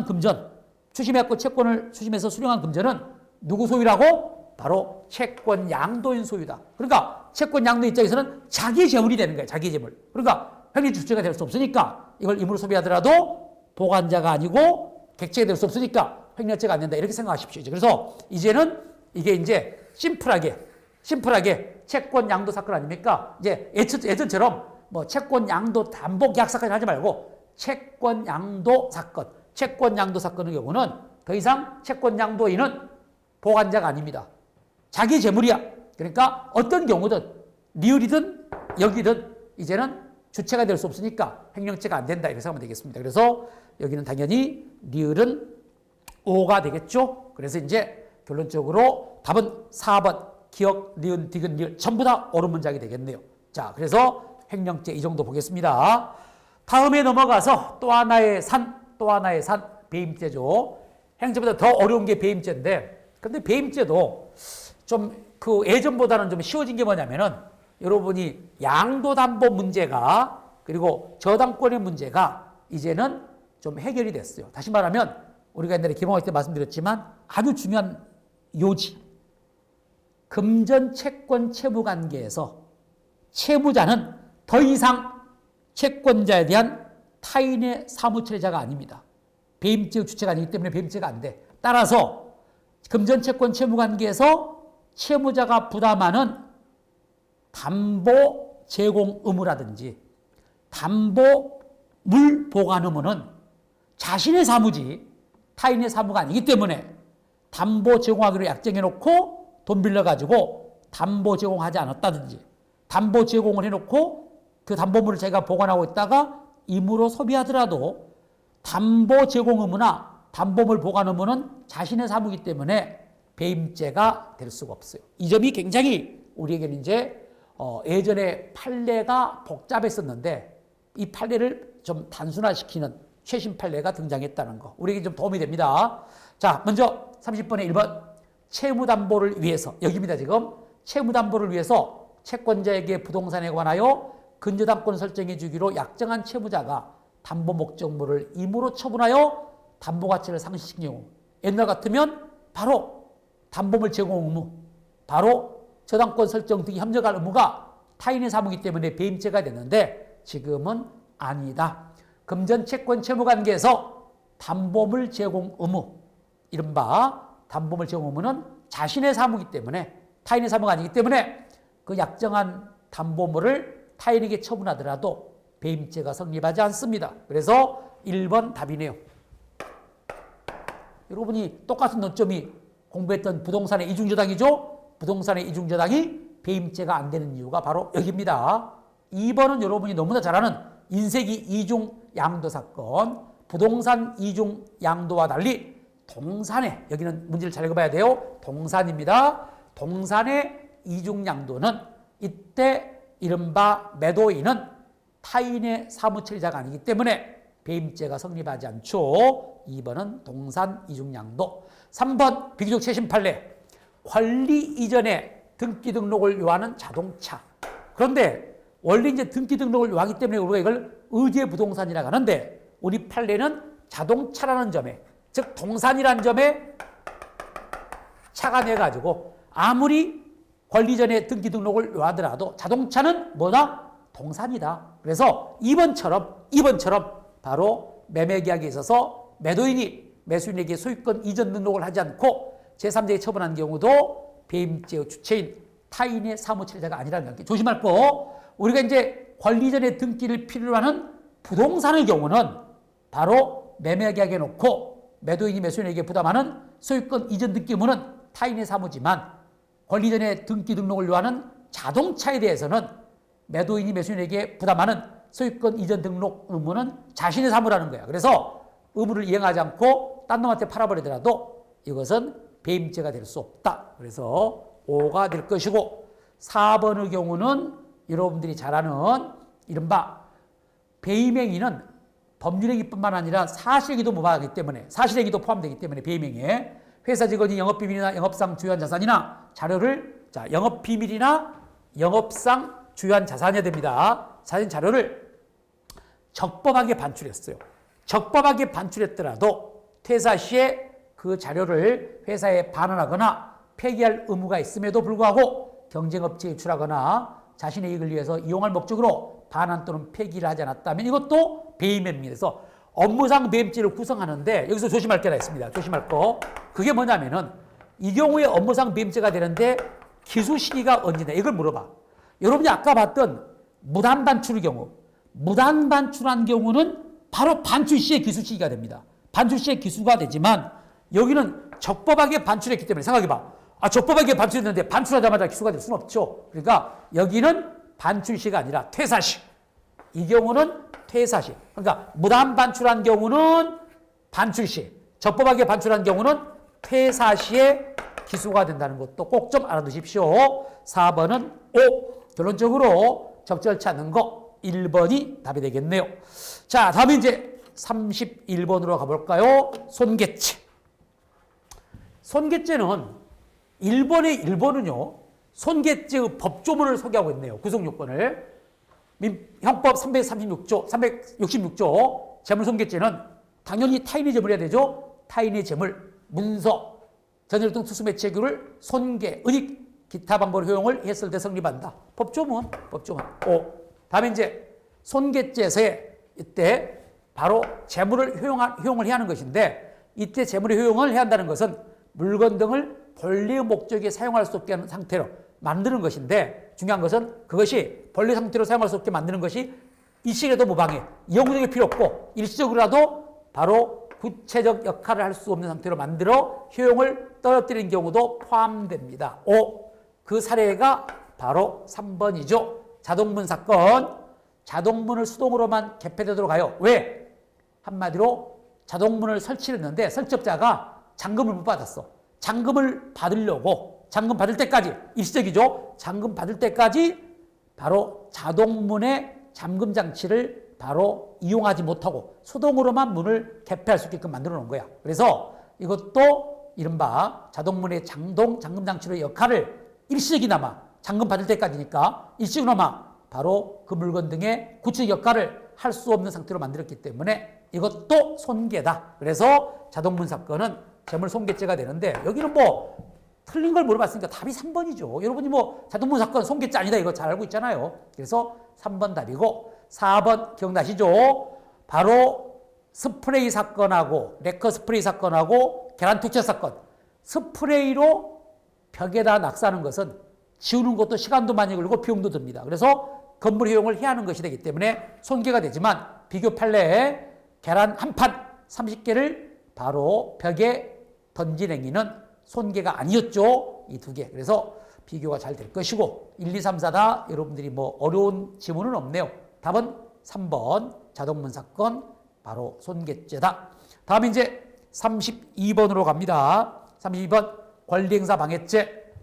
금전, 추심해갖고 채권을 추심해서 수령한 금전은 누구 소유라고? 바로 채권 양도인 소유다. 그러니까 채권 양도인 입장에서는 자기 재물이 되는 거예요. 자기 재물. 그러니까 횡령죄 주체가 될 수 없으니까 이걸 임으로 소비하더라도 보관자가 아니고 객체가 될 수 없으니까 횡령죄가 안 된다. 이렇게 생각하십시오. 그래서 이제는 이게 이제 심플하게 채권 양도 사건 아닙니까? 이제 예전처럼 뭐 채권 양도 담보 계약 사건이 하지 말고 채권 양도 사건의 경우는 더 이상 채권 양도인은 보관자가 아닙니다. 자기 재물이야. 그러니까 어떤 경우든 리을이든 여기든 이제는 주체가 될 수 없으니까 횡령죄가 안 된다. 이렇게 생각하면 되겠습니다. 그래서 여기는 당연히 리을은 O가 되겠죠. 그래서 이제 결론적으로 답은 4번 기억, 니은, 디귿, 리을 전부 다 옳은 문장이 되겠네요. 자, 그래서 횡령죄 이 정도 보겠습니다. 다음에 넘어가서 또 하나의 산 배임죄죠. 행죄보다 더 어려운 게 배임죄인데, 근데 배임죄도 좀 그 예전보다는 좀 쉬워진 게 뭐냐면은 여러분이 양도담보 문제가 그리고 저당권의 문제가 이제는 좀 해결이 됐어요. 다시 말하면 우리가 옛날에 기본학교 때 말씀드렸지만 아주 중요한 요지. 금전 채권 채무 관계에서 채무자는 더 이상 채권자에 대한 타인의 사무처리자가 아닙니다. 배임죄의 주체가 아니기 때문에 배임죄가 안 돼. 따라서 금전채권 채무관계에서 채무자가 부담하는 담보 제공 의무라든지 담보물 보관 의무는 자신의 사무지 타인의 사무가 아니기 때문에 담보 제공하기로 약정해 놓고 돈 빌려가지고 담보 제공하지 않았다든지 담보 제공을 해놓고 그 담보물을 자기가 보관하고 있다가 임으로 소비하더라도 담보 제공 의무나 담보물 보관 의무는 자신의 사무이기 때문에 배임죄가 될 수가 없어요. 이 점이 굉장히 우리에게는 이제 예전에 판례가 복잡했었는데 이 판례를 좀 단순화시키는 최신 판례가 등장했다는 거 우리에게 좀 도움이 됩니다. 자, 먼저 30번에 1번 채무담보를 위해서 여기입니다. 지금 채무담보를 위해서 채권자에게 부동산에 관하여 근저당권 설정해 주기로 약정한 채무자가 담보 목적물을 임으로 처분하여 담보 가치를 상실시킨 경우 옛날 같으면 바로 담보물 제공 의무 바로 저당권 설정 등이 협력할 의무가 타인의 사무이기 때문에 배임죄가 됐는데 지금은 아니다. 금전채권 채무관계에서 담보물 제공 의무 이른바 담보물 제공 의무는 자신의 사무이기 때문에 타인의 사무가 아니기 때문에 그 약정한 담보물을 타인에게 처분하더라도 배임죄가 성립하지 않습니다. 그래서 1번 답이네요. 여러분이 똑같은 논점이 공부했던 부동산의 이중저당이죠. 부동산의 이중저당이 배임죄가 안 되는 이유가 바로 여기입니다. 2번은 여러분이 너무나 잘 아는 인쇄기 이중양도 사건 부동산 이중양도와 달리 동산의 여기는 문제를 잘 읽어봐야 돼요. 동산입니다. 동산의 이중양도는 이때 이른바 매도인은 타인의 사무처리자가 아니기 때문에 배임죄가 성립하지 않죠. 2번은 동산 이중양도. 3번 비교적 최신 판례 권리 이전에 등기 등록을 요하는 자동차. 그런데 원래 이제 등기 등록을 요하기 때문에 우리가 이걸 의제 부동산이라고 하는데 우리 판례는 자동차라는 점에 즉 동산이라는 점에 착안해가지고 아무리 권리 전에 등기 등록을 요하더라도 자동차는 뭐다? 동산이다. 그래서 2번처럼 바로 매매계약에 있어서 매도인이 매수인에게 소유권 이전 등록을 하지 않고 제3자에게 처분한 경우도 배임죄의 주체인 타인의 사무처리자가 아니라는 게 조심할 거. 우리가 이제 권리 전에 등기를 필요로 하는 부동산의 경우는 바로 매매계약에 놓고 매도인이 매수인에게 부담하는 소유권 이전 등기 의무는 타인의 사무지만 권리 전에 등기 등록을 요하는 자동차에 대해서는 매도인이 매수인에게 부담하는 소유권 이전 등록 의무는 자신의 사무라는 거야. 그래서 의무를 이행하지 않고 딴 놈한테 팔아버리더라도 이것은 배임죄가 될 수 없다. 그래서 5가 될 것이고 4번의 경우는 여러분들이 잘 아는 이른바 배임행위는 법률행위뿐만 아니라 사실행위도 무방하기 때문에 사실행위도 포함되기 때문에 배임행위에 회사 직원이 영업비밀이나 영업상 주요한 자산이나 자료를 영업비밀이나 영업상 주요한 자산이어야 됩니다. 사진 자료를 적법하게 반출했어요. 적법하게 반출했더라도 퇴사 시에 그 자료를 회사에 반환하거나 폐기할 의무가 있음에도 불구하고 경쟁업체에 유출하거나 자신의 이익을 위해서 이용할 목적으로 반환 또는 폐기를 하지 않았다면 이것도 배임행위입니다. 그래서 업무상 배임죄를 구성하는데 여기서 조심할 게 하나 있습니다. 조심할 거. 그게 뭐냐면은 이 경우에 업무상 배임죄가 되는데 기수 시기가 언제냐 이걸 물어봐. 여러분이 아까 봤던 무단 반출의 경우 무단 반출한 경우는 바로 반출 시에 기수 시기가 됩니다. 반출 시에 기수가 되지만 여기는 적법하게 반출했기 때문에 생각해봐. 적법하게 반출했는데 반출하자마자 기수가 될 수는 없죠. 그러니까 여기는 반출 시가 아니라 퇴사 시. 이 경우는 퇴사 시. 그러니까 무단 반출한 경우는 반출 시. 적법하게 반출한 경우는 퇴사 시에 기수가 된다는 것도 꼭 좀 알아두십시오. 4번은 O. 결론적으로 적절치 않은 거 1번이 답이 되겠네요. 자, 다음에 이제 31번으로 가볼까요? 손괴죄. 손괴죄는 1번은요. 손괴죄의 법조문을 소개하고 있네요. 구성요건을. 형법 366조 재물손괴죄는 당연히 타인의 재물이 해야 되죠. 타인의 재물, 문서, 전열 등 투수 매체규를 손괴, 은닉, 기타 방법을 효용을 했을 때 성립한다. 법조문. 오. 다음에 이제 손괴죄에서의 이때 바로 재물을 효용을 해야 하는 것인데 이때 재물의 효용을 해야 한다는 것은 물건 등을 본래의 목적에 사용할 수 없게 하는 상태로 만드는 것인데, 중요한 것은 그것이 본래 상태로 사용할 수 없게 만드는 것이 일시에도 무방해. 영구적일 필요 없고 일시적으로라도 바로 구체적 역할을 할 수 없는 상태로 만들어 효용을 떨어뜨리는 경우도 포함됩니다. 그 사례가 바로 3번이죠. 자동문 사건. 자동문을 수동으로만 개폐되도록 하여. 왜? 한마디로 자동문을 설치했는데 설치업자가 잔금을 못 받았어. 잔금을 받으려고, 잔금 받을 때까지, 일시적이죠. 잔금 받을 때까지 바로 자동문의 잠금 장치를 바로 이용하지 못하고 수동으로만 문을 개폐할 수 있게끔 만들어 놓은 거야. 그래서 이것도 이른바 자동문의 잠금 장치의 역할을 일시적이나마 잔금 받을 때까지니까 일시적이나마 바로 그 물건 등의 구체적 역할을 할 수 없는 상태로 만들었기 때문에 이것도 손괴다. 그래서 자동문 사건은 재물 손괴죄가 되는데, 여기는 뭐 틀린 걸 물어봤으니까 답이 3번이죠. 여러분이 뭐 자동문 사건 손괴죄 아니다 이거 잘 알고 있잖아요. 그래서 3번 답이고, 4번 기억나시죠? 바로 스프레이 사건하고 레커 스프레이 사건하고 계란 투척 사건. 스프레이로 벽에다 낙서하는 것은 지우는 것도 시간도 많이 걸리고 비용도 듭니다. 그래서 건물 효용을 해야 하는 것이 되기 때문에 손괴가 되지만, 비교 판례에 계란 한 판 30개를 바로 벽에 던진 행위는 손괴가 아니었죠. 이 두 개. 그래서 비교가 잘 될 것이고, 1, 2, 3, 4다 여러분들이 뭐 어려운 지문은 없네요. 답은 3번 자동문 사건 바로 손괴죄다. 다음에 이제 32번으로 갑니다. 32번 권리행사 방해죄.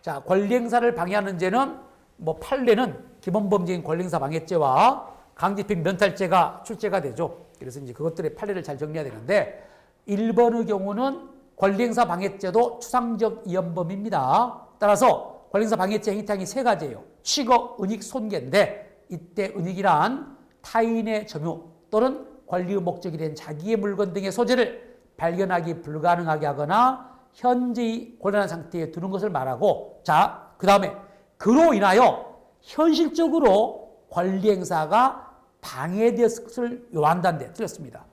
자, 권리행사를 방해하는 죄는 뭐 판례는 기본범죄인 권리행사 방해죄와 강제집행 면탈죄가 출제가 되죠. 그래서 이제 그것들의 판례를 잘 정리해야 되는데, 1번의 경우는 권리행사 방해죄도 추상적 이연범입니다. 따라서 권리행사 방해죄 행위탕이 세 가지예요. 취거, 은익, 손괴인데, 이때 은익이란 타인의 점유 또는 권리의 목적이 된 자기의 물건 등의 소재를 발견하기 불가능하게 하거나 현재의 곤란한 상태에 두는 것을 말하고, 자, 그 다음에 그로 인하여 현실적으로 권리행사가 방해되었을 것을 요한다는데 틀렸습니다.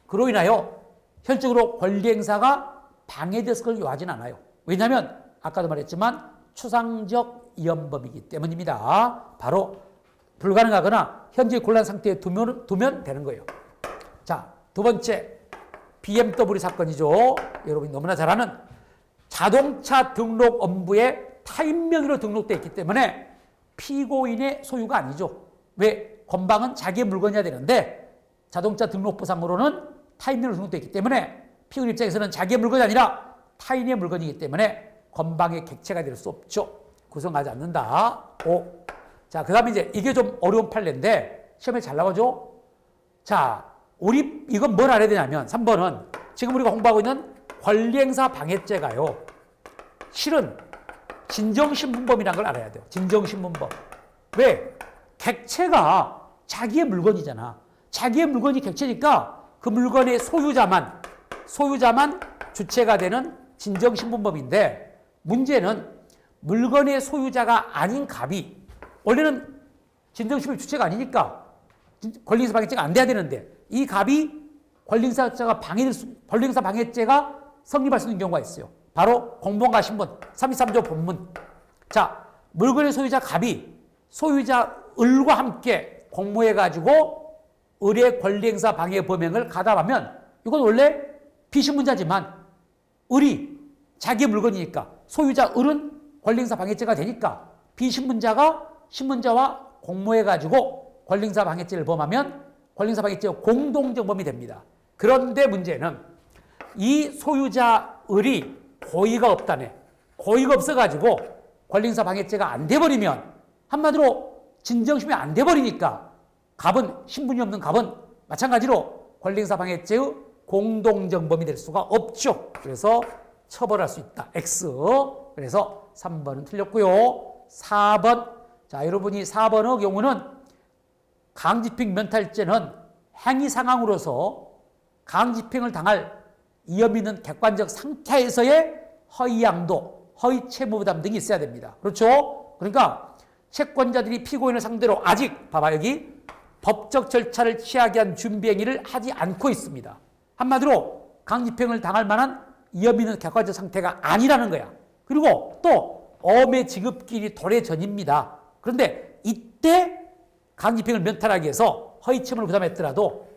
그로 인하여 현실적으로 권리행사가 방해되었을 것을 요하진 않아요. 왜냐하면 아까도 말했지만 추상적 이연범이기 때문입니다. 바로 불가능하거나 현재 곤란 상태에 두면 되는 거예요. 자, 두 번째 BMW 사건이죠. 여러분이 너무나 잘 아는 자동차 등록 업부에 타인명의로 등록되어 있기 때문에 피고인의 소유가 아니죠. 왜? 건방은 자기의 물건이어야 되는데 자동차 등록부상으로는 타인명의로 등록되어 있기 때문에 피고인 입장에서는 자기의 물건이 아니라 타인의 물건이기 때문에 건방의 객체가 될 수 없죠. 구성하지 않는다. 자, 그 다음에 이제 이게 좀 어려운 판례인데 시험에 잘 나오죠. 자, 우리 이건 뭘 알아야 되냐면 3번은 지금 우리가 공부하고 있는 권리행사 방해죄가요, 실은 진정신문범이라는 걸 알아야 돼요. 진정신문범. 왜? 객체가 자기의 물건이잖아. 자기의 물건이 객체니까 그 물건의 소유자만 주체가 되는 진정신문범인데, 문제는 물건의 소유자가 아닌 갑이, 원래는 진정신문의 주체가 아니니까 권리행사 방해죄가 안 돼야 되는데, 이 갑이 권리행사 방해죄가 성립할 수 있는 경우가 있어요. 바로 공무원과 신분 323조 본문. 자, 물건의 소유자 갑이 소유자 을과 함께 공모해가지고 을의 권리행사 방해 범행을 가담하면 이건 원래 비신문자지만 을이 자기의 물건이니까 소유자 을은 권리행사 방해죄가 되니까 비신문자가 신문자와 공모해가지고 권리행사 방해죄를 범하면 권리행사 방해죄가 공동정범이 됩니다. 그런데 문제는 이 소유자 을이 고의가 없다네. 고의가 없어가지고 권리행사 방해죄가 안 돼버리면, 한마디로 진정심이 안 돼버리니까 갑은, 신분이 없는 갑은 마찬가지로 권리행사 방해죄의 공동정범이 될 수가 없죠. 그래서 처벌할 수 있다. X. 그래서 3번은 틀렸고요. 4번. 자, 여러분이 4번의 경우는 강집행 면탈죄는 행위 상황으로서 강집행을 당할 위험 있는 객관적 상태에서의 허위 양도, 허위 채무 부담 등이 있어야 됩니다. 그렇죠? 그러니까 채권자들이 피고인을 상대로 아직, 봐봐, 여기 법적 절차를 취하기 위한 준비 행위를 하지 않고 있습니다. 한마디로 강제집행을 당할 만한 위험 있는 객관적 상태가 아니라는 거야. 그리고 또 엄의 지급길이 도래전입니다. 그런데 이때 강제집행을 면탈하기 위해서 허위처분을 부담했더라도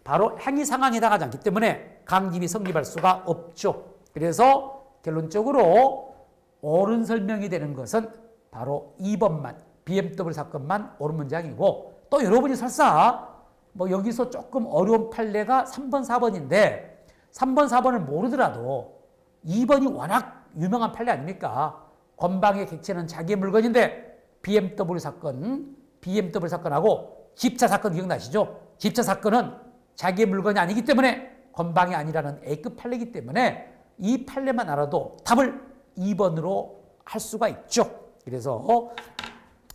바로 행위 상황에 해당하지 않기 때문에 강제집행이 성립할 수가 없죠. 그래서 결론적으로 옳은 설명이 되는 것은 바로 2번만, BMW 사건만 옳은 문장이고, 또 여러분이 설사 뭐 여기서 조금 어려운 판례가 3번, 4번인데 3번, 4번을 모르더라도 2번이 워낙 유명한 판례 아닙니까? 건방의 객체는 자기의 물건인데 BMW 사건하고 집차 사건 기억나시죠? 집차 사건은 자기의 물건이 아니기 때문에 건방이 아니라는 A급 판례이기 때문에 이 판례만 알아도 답을 2번으로 할 수가 있죠. 그래서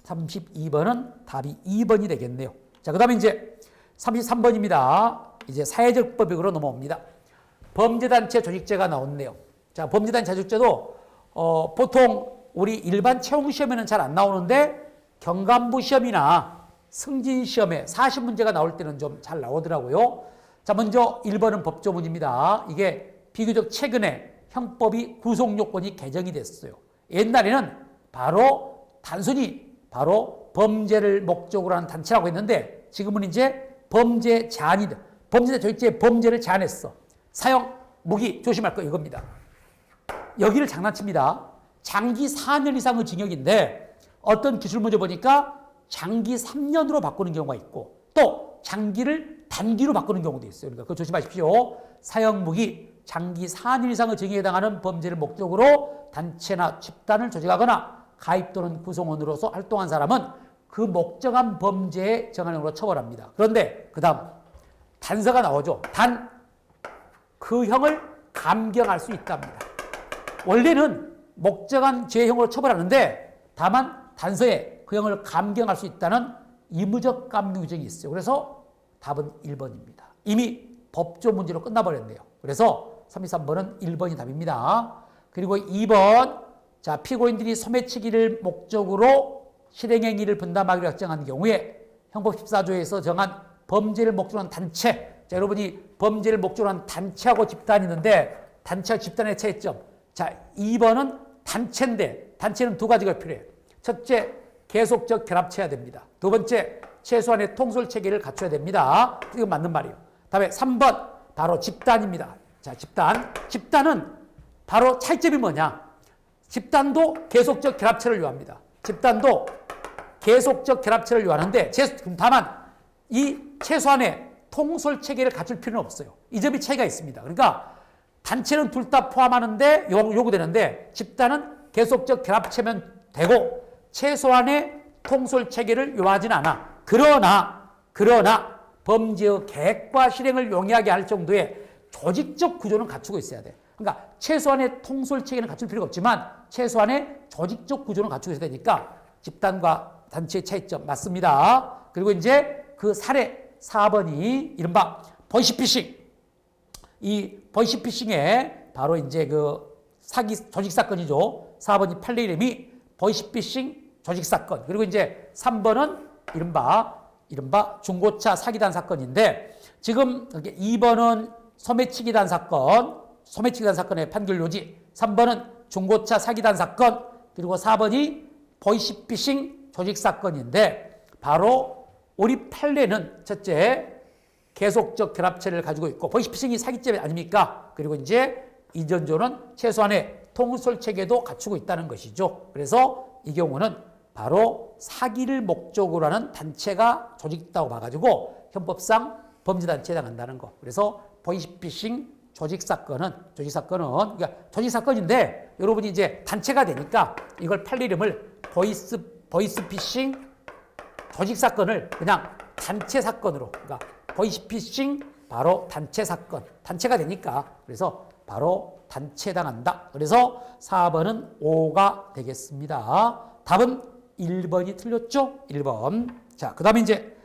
32번은 답이 2번이 되겠네요. 자, 그 다음에 이제 33번입니다. 이제 사회적 법익으로 넘어옵니다. 범죄단체 조직죄가 나왔네요. 자, 범죄단체 조직죄도 보통 우리 일반 채용시험에는 잘 안 나오는데 경감부 시험이나 승진시험에 40문제가 나올 때는 좀 잘 나오더라고요. 자, 먼저 1번은 법조문입니다. 이게 비교적 최근에 형법이 구속요건이 개정이 됐어요. 옛날에는 단순히 범죄를 목적으로 하는 단체라고 했는데 지금은 이제 범죄 조직죄의 범죄를 제한했어. 사형, 무기 조심할 거 이겁니다. 여기를 장난칩니다. 장기 4년 이상의 징역인데 어떤 기술 문제 보니까 장기 3년으로 바꾸는 경우가 있고 또 장기를 단기로 바꾸는 경우도 있어요. 그러니까 그거 조심하십시오. 사형, 무기, 장기 4년 이상의 징역에 해당하는 범죄를 목적으로 단체나 집단을 조직하거나 가입 또는 구성원으로서 활동한 사람은 그 목적한 범죄에 정한형으로 처벌합니다. 그런데 그 다음 단서가 나오죠. 단 그 형을 감경할 수 있답니다. 원래는 목적한 죄형으로 처벌하는데 다만 단서에 그 형을 감경할 수 있다는 의무적 감경 규정이 있어요. 그래서 답은 1번입니다. 이미 법조 문제로 끝나버렸네요. 그래서 33번은 1번이 답입니다. 그리고 2번, 자, 피고인들이 소매치기를 목적으로 실행행위를 분담하기로 작정한 경우에 형법 14조에서 정한 범죄를 목적으로 한 단체, 자, 여러분이 범죄를 목적으로 한 단체하고 집단이 있는데 단체와 집단의 차이점. 자, 2번은 단체인데 단체는 두 가지가 필요해요. 첫째, 계속적 결합체해야 됩니다. 두 번째, 최소한의 통솔 체계를 갖춰야 됩니다. 이건 맞는 말이에요. 다음에 3번, 바로 집단입니다. 자, 집단은 바로 차이점이 뭐냐? 집단도 계속적 결합체를 요합니다. 집단도 계속적 결합체를 요하는데 다만 이 최소한의 통솔 체계를 갖출 필요는 없어요. 이 점이 차이가 있습니다. 그러니까 단체는 둘 다 포함하는데 요구되는데 집단은 계속적 결합체면 되고 최소한의 통솔 체계를 요하진 않아. 그러나 범죄의 계획과 실행을 용이하게 할 정도의 조직적 구조는 갖추고 있어야 돼. 그러니까 최소한의 통솔 체계는 갖출 필요가 없지만 최소한의 조직적 구조는 갖추고 있어야 되니까 집단과 단체의 차이점 맞습니다. 그리고 이제 그 사례 4번이 이른바 보이스피싱. 이 보이스피싱에 바로 이제 그 사기 조직 사건이죠. 4번이 판례 이름이 보이스피싱 조직 사건. 그리고 이제 3번은 이른바 중고차 사기단 사건인데 지금 2번은 소매치기단 사건의 판결 요지. 3번은 중고차 사기단 사건. 그리고 4번이 보이스피싱 조직 사건인데 바로 우리 판례는 첫째 계속적 결합체를 가지고 있고 보이스피싱이 사기죄 아닙니까? 그리고 이제 이전조는 최소한의 통솔 체계도 갖추고 있다는 것이죠. 그래서 이 경우는 바로 사기를 목적으로 하는 단체가 조직있다고 봐가지고 형법상 범죄단체에 해당한다는 거. 그래서 보이스피싱 조직사건은 그러니까 조직사건인데 여러분이 이제 단체가 되니까 이걸 판례 이름을 보이스피싱 조직사건을 그냥 단체 사건으로, 그러니까 보이스피싱 바로 단체 사건, 단체가 되니까 그래서 바로 단체에 해당한다. 그래서 4번은 5가 되겠습니다. 답은 1번이 틀렸죠? 1번. 자, 그 다음에 이제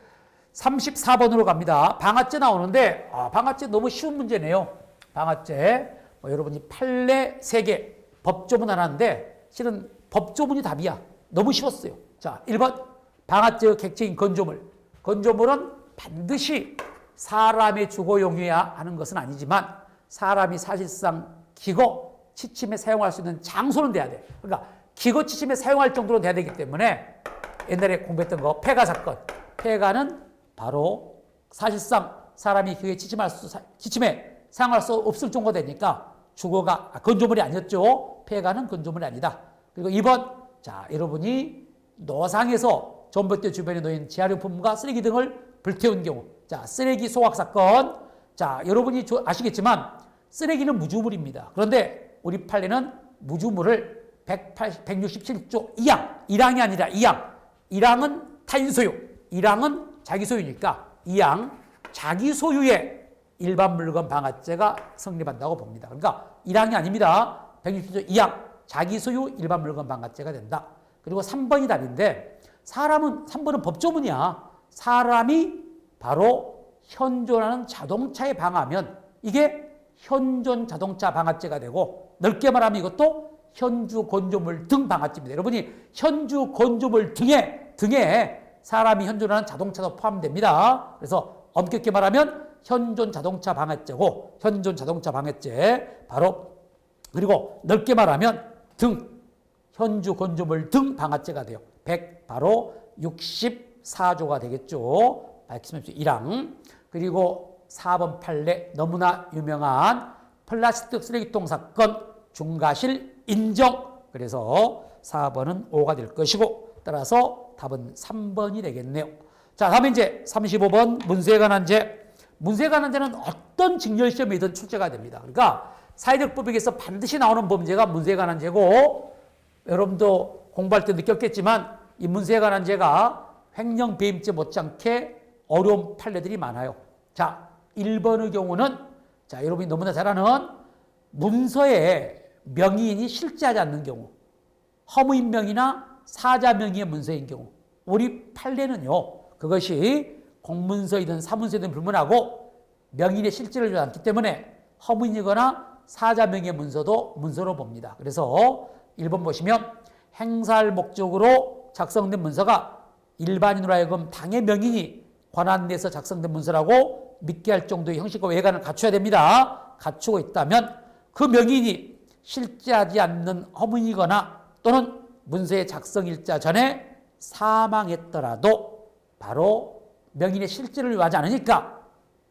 34번으로 갑니다. 방아죄 나오는데 방아죄 너무 쉬운 문제네요. 방아죄 여러분이 판례 3개, 법조문 하나인데 실은 법조문이 답이야. 너무 쉬웠어요. 자, 1번 방아죄의 객체인 건조물. 건조물은 반드시 사람의 주거용이어야 하는 것은 아니지만 사람이 사실상 기거 취침에 사용할 수 있는 장소는 돼야 돼. 그러니까 기거 취침에 사용할 정도로 돼야 되기 때문에 옛날에 공부했던 거 폐가 사건. 폐가는 바로 사실상 사람이 기거에 취침에 사용할 수 없을 정도가 되니까 주거가 건조물이 아니었죠. 폐가는 건조물이 아니다. 그리고 2번, 자, 여러분이 노상에서 전봇대 주변에 놓인 재활용품과 쓰레기 등을 불태운 경우. 자, 쓰레기 소각 사건. 자, 여러분이 아시겠지만 쓰레기는 무주물입니다. 그런데 우리 판례는 무주물을 167조 2항, 1항이 아니라 2항. 1항은 타인 소유, 1항은 자기 소유니까 2항 자기 소유의 일반 물건 방아죄가 성립한다고 봅니다. 그러니까 1항이 아닙니다. 167조 2항 자기 소유 일반 물건 방아죄가 된다. 그리고 3번이 답인데 3번은 법조문이야. 사람이 바로 현존하는 자동차에 방하면 이게 현존 자동차 방아죄가 되고 넓게 말하면 이것도 현주 건조물 등 방아죄입니다. 여러분이 현주 건조물 등에 사람이 현존하는 자동차도 포함됩니다. 그래서 엄격히 말하면 현존 자동차 방해죄고 현존 자동차 방해죄 바로 그리고 넓게 말하면 등 현주 건조물 등 방아죄가 돼요. 100 바로 64조가 되겠죠. 밝히십시오. 1항 그리고 4번 판례 너무나 유명한 플라스틱 쓰레기통 사건 중과실 인정. 그래서 4번은 5가 될 것이고 따라서 답은 3번이 되겠네요. 자, 다음에 이제 35번 문서에 관한 죄. 문서에 관한 죄는 어떤 직렬시험이든 출제가 됩니다. 그러니까 사회적 법칙에서 반드시 나오는 범죄가 문서에 관한 죄고 여러분도 공부할 때 느꼈겠지만 이 문서에 관한 죄가 횡령 배임죄 못지않게 어려운 판례들이 많아요. 자, 1번의 경우는 자, 여러분이 너무나 잘 아는 문서에 명의인이 실제하지 않는 경우 허무인명이나 사자명의의 문서인 경우 우리 판례는요. 그것이 공문서이든 사문서이든 불문하고 명의인의 실제를 주지 않기 때문에 허무인이거나 사자명의의 문서도 문서로 봅니다. 그래서 1번 보시면 행사할 목적으로 작성된 문서가 일반인으로 하여금 당의 명인이 권한 내에서 작성된 문서라고 믿게 할 정도의 형식과 외관을 갖춰야 됩니다. 갖추고 있다면 그 명인이 실제하지 않는 허문이거나 또는 문서의 작성일자 전에 사망했더라도 바로 명인의 실제를 요하지 않으니까